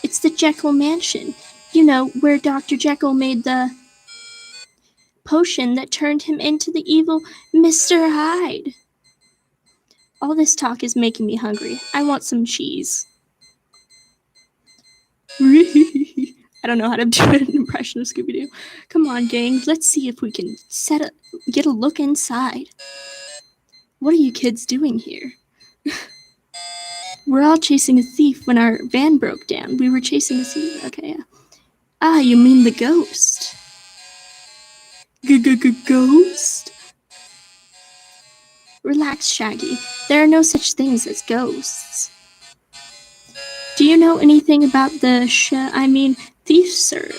It's the Jekyll Mansion. You know, where Dr. Jekyll made the potion that turned him into the evil Mr. Hyde. All this talk is making me hungry. I want some cheese. I don't know how to do an impression of Scooby-Doo. Come on, gang. Let's see if we can get a look inside. What are you kids doing here? We're all chasing a thief when our van broke down. We were chasing a thief. Okay, yeah. Ah, you mean the ghost. Ghost? Relax, Shaggy. There are no such things as ghosts. Do you know anything about the thief, sir?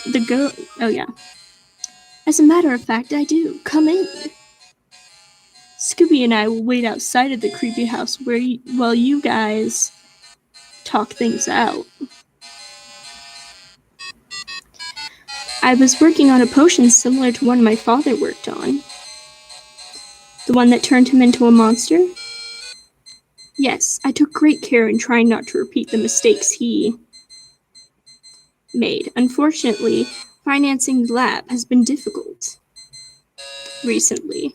Oh, yeah. As a matter of fact, I do. Come in. Scooby and I will wait outside of the creepy house while you guys talk things out. I was working on a potion similar to one my father worked on. The one that turned him into a monster? Yes, I took great care in trying not to repeat the mistakes he made. Unfortunately, financing the lab has been difficult recently.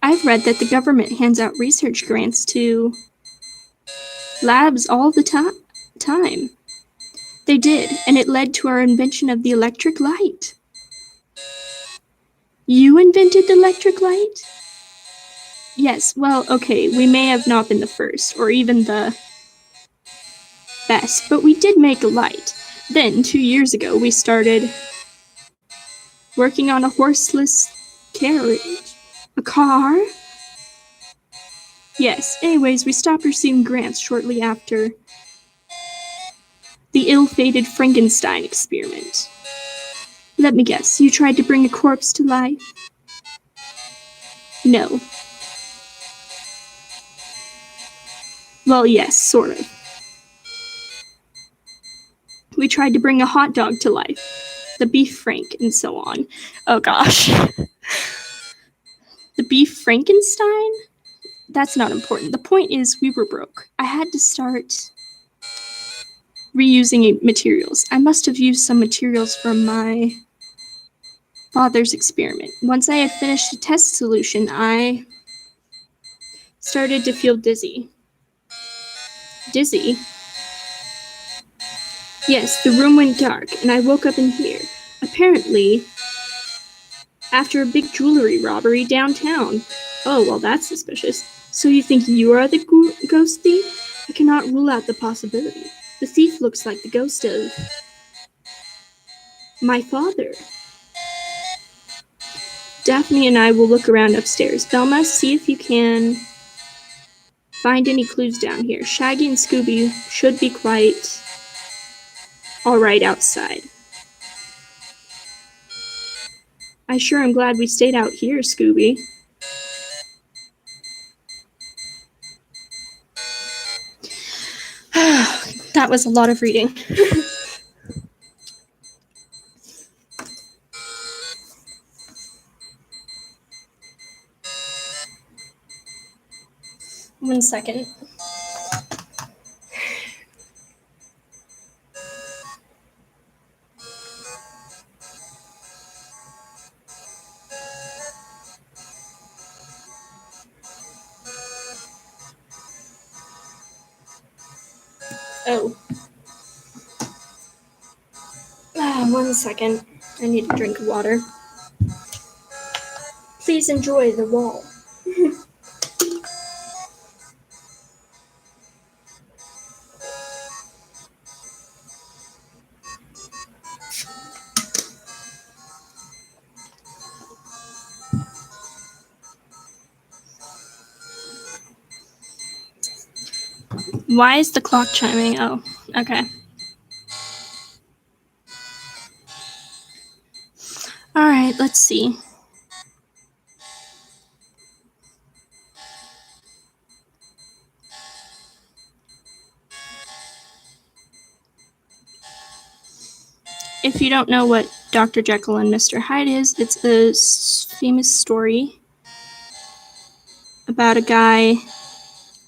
I've read that the government hands out research grants to labs all the time. They did, and it led to our invention of the electric light. You invented the electric light? Yes, well, okay, we may have not been the first, or even the best, but we did make a light. Then, 2 years ago, we started working on a horseless carriage. A car? Yes, anyways, we stopped receiving grants shortly after the ill-fated Frankenstein experiment. Let me guess, you tried to bring a corpse to life? No. Well, yes, sort of. We tried to bring a hot dog to life, the beef frank, and so on. Oh gosh. The beef Frankenstein? That's not important. The point is, we were broke. I had to start reusing materials. I must have used some materials from my father's experiment. Once I had finished the test solution, I started to feel dizzy. Dizzy? Yes, the room went dark, and I woke up in here. Apparently, after a big jewelry robbery downtown. Oh, well, that's suspicious. So you think you are the ghost thief? I cannot rule out the possibility. The thief looks like the ghost of my father. Daphne and I will look around upstairs. Velma, see if you can find any clues down here. Shaggy and Scooby should be quite alright outside. I sure am glad we stayed out here, Scooby. That was a lot of reading. One second. Oh. 1 second. I need a drink of water. Please enjoy the wall. Why is the clock chiming? Oh, okay. Alright, let's see. If you don't know what Dr. Jekyll and Mr. Hyde is, it's a famous story about a guy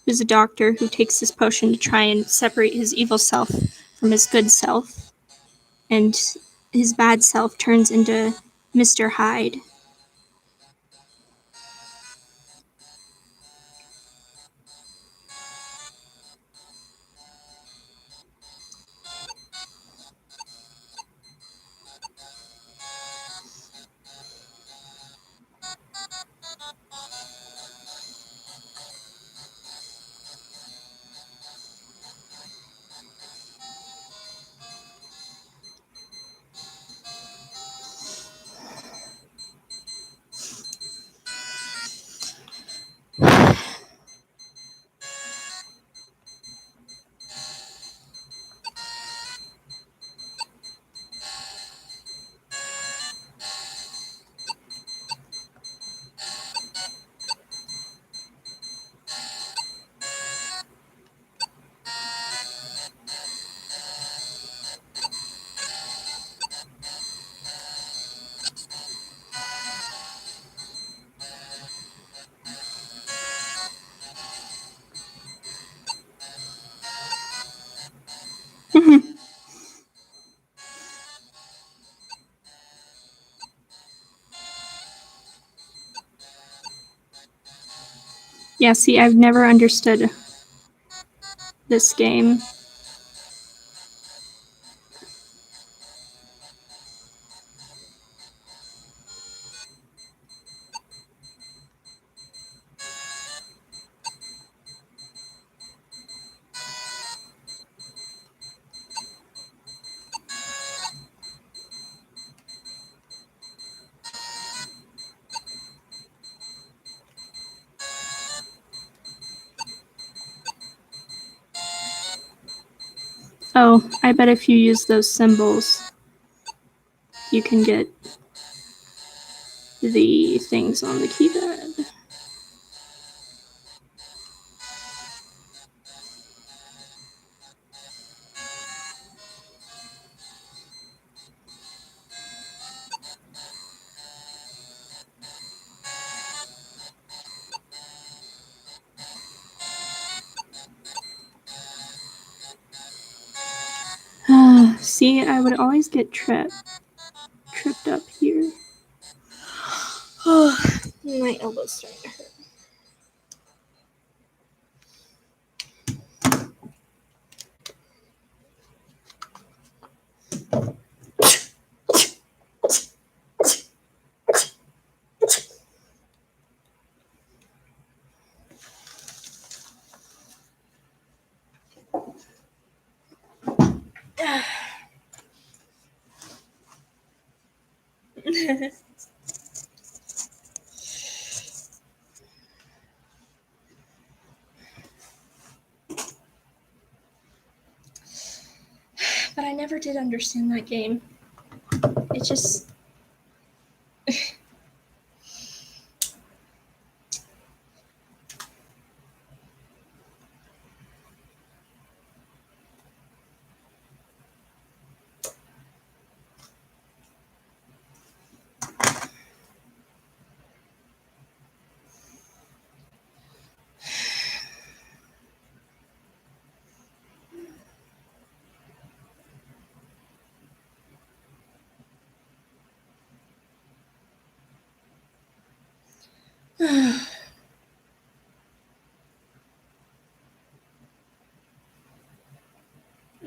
who's a doctor who takes this potion to try and separate his evil self from his good self. And his bad self turns into Mr. Hyde. Yeah, see, I've never understood this game. Oh, I bet if you use those symbols, you can get the things on the keypad. See, I would always get tripped up here. Oh, my elbow's starting to hurt. But I never did understand that game. It just...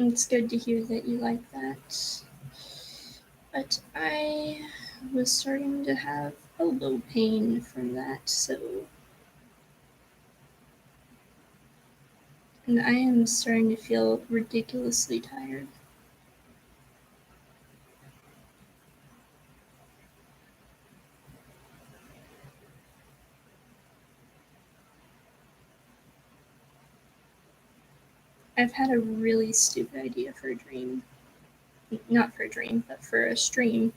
It's good to hear that you like that. But I was starting to have elbow pain from that, so... And I am starting to feel ridiculously tired. I've had a really stupid idea for a dream. Not for a dream, but for a stream.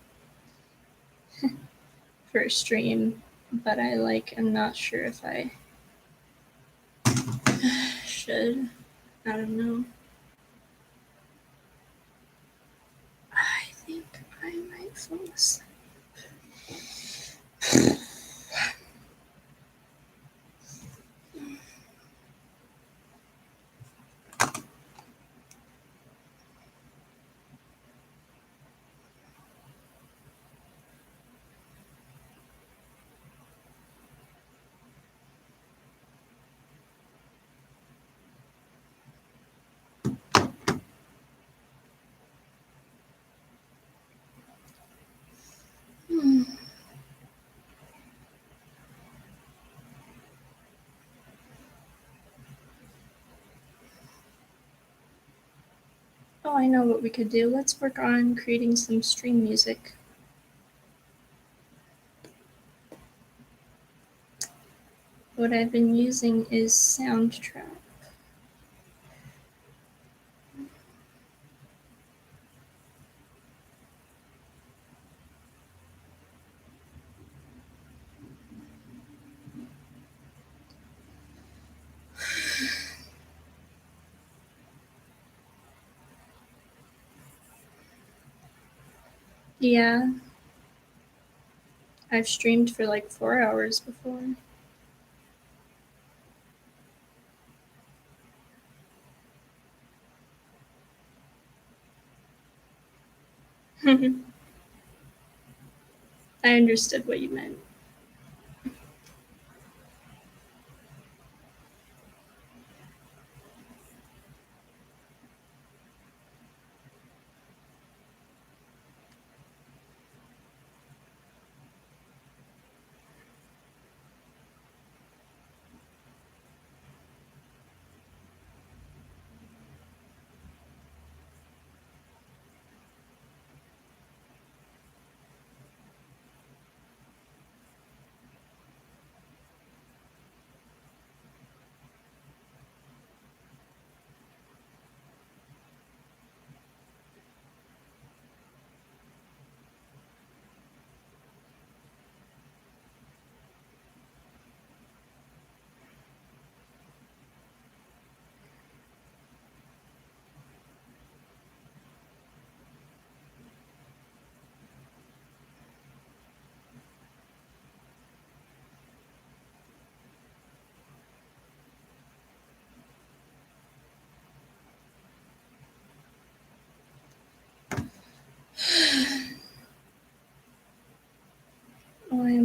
For a stream. But I'm not sure if I should. I don't know. I think I might fall asleep. Oh, I know what we could do. Let's work on creating some stream music. What I've been using is Soundtrap. Yeah. I've streamed for like 4 hours before. I understood what you meant.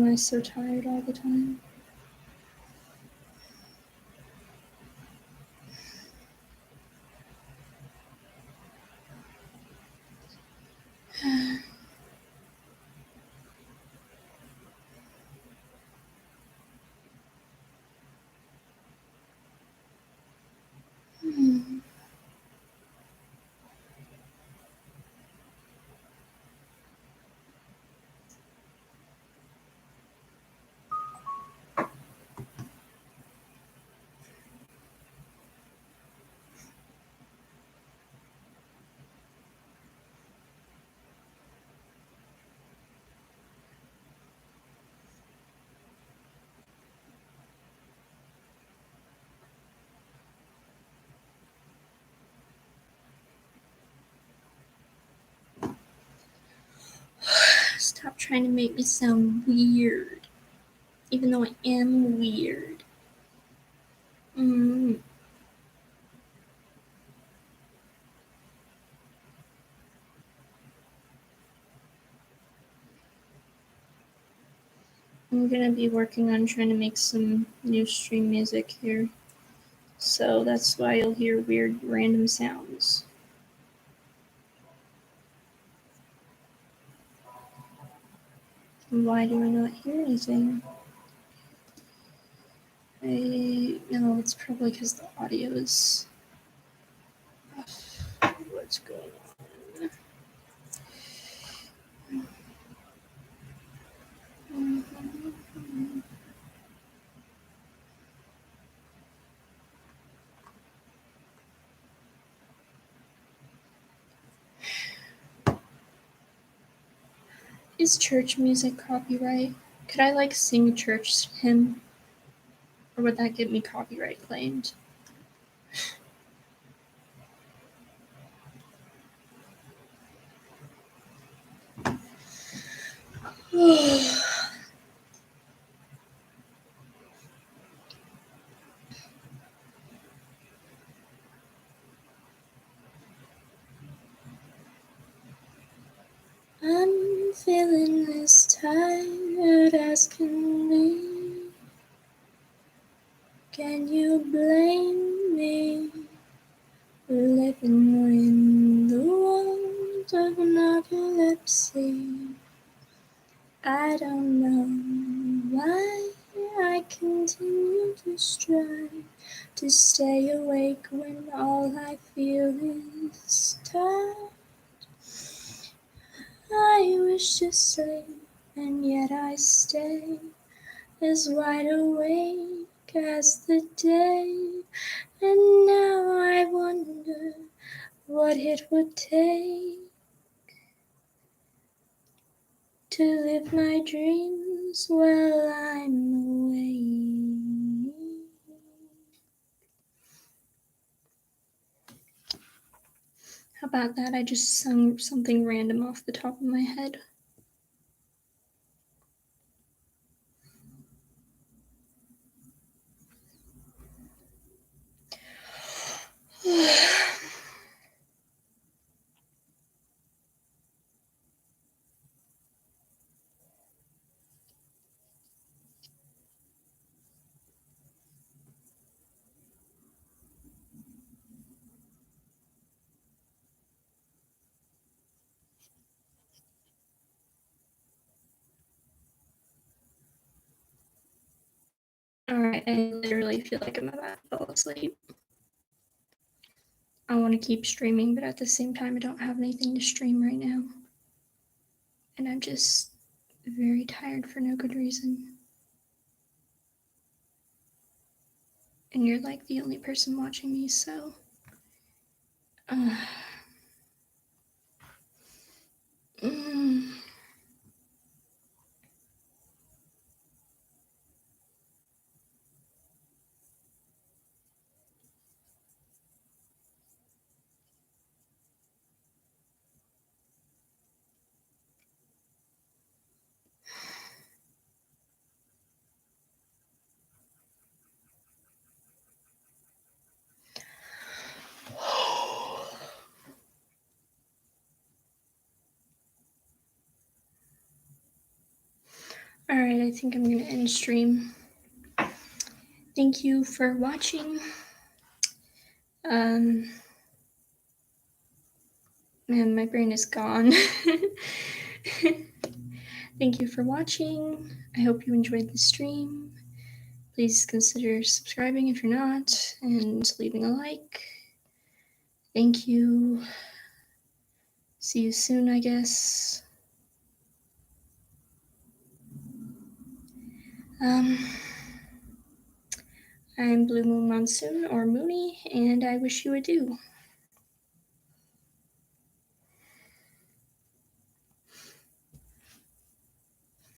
I so tired all the time? Stop trying to make me sound weird, even though I am weird. I'm gonna be working on trying to make some new stream music here, so that's why you'll hear weird random sounds. Why do I not hear anything? No, it's probably because the audio is. What's going on? Is church music copyright? Could I like sing a church hymn? Or would that get me copyright claimed? I'm feeling as tired as can be. Can you blame me for living in the world of narcolepsy? I don't know why I continue to strive to stay awake when all I feel is tired. I wish to sleep, and yet I stay as wide awake as the day. And now I wonder what it would take to live my dreams while I'm away. How about that? I just sung something random off the top of my head. Alright, I literally feel like I'm about to fall asleep. I want to keep streaming, but at the same time, I don't have anything to stream right now. And I'm just very tired for no good reason. And you're like the only person watching me, so. I think I'm going to end stream. Thank you for watching. Man, my brain is gone. Thank you for watching. I hope you enjoyed the stream. Please consider subscribing if you're not, and leaving a like. Thank you. See you soon, I guess. I'm BlueMoonMonsoon, or Mooney, and I wish you adieu.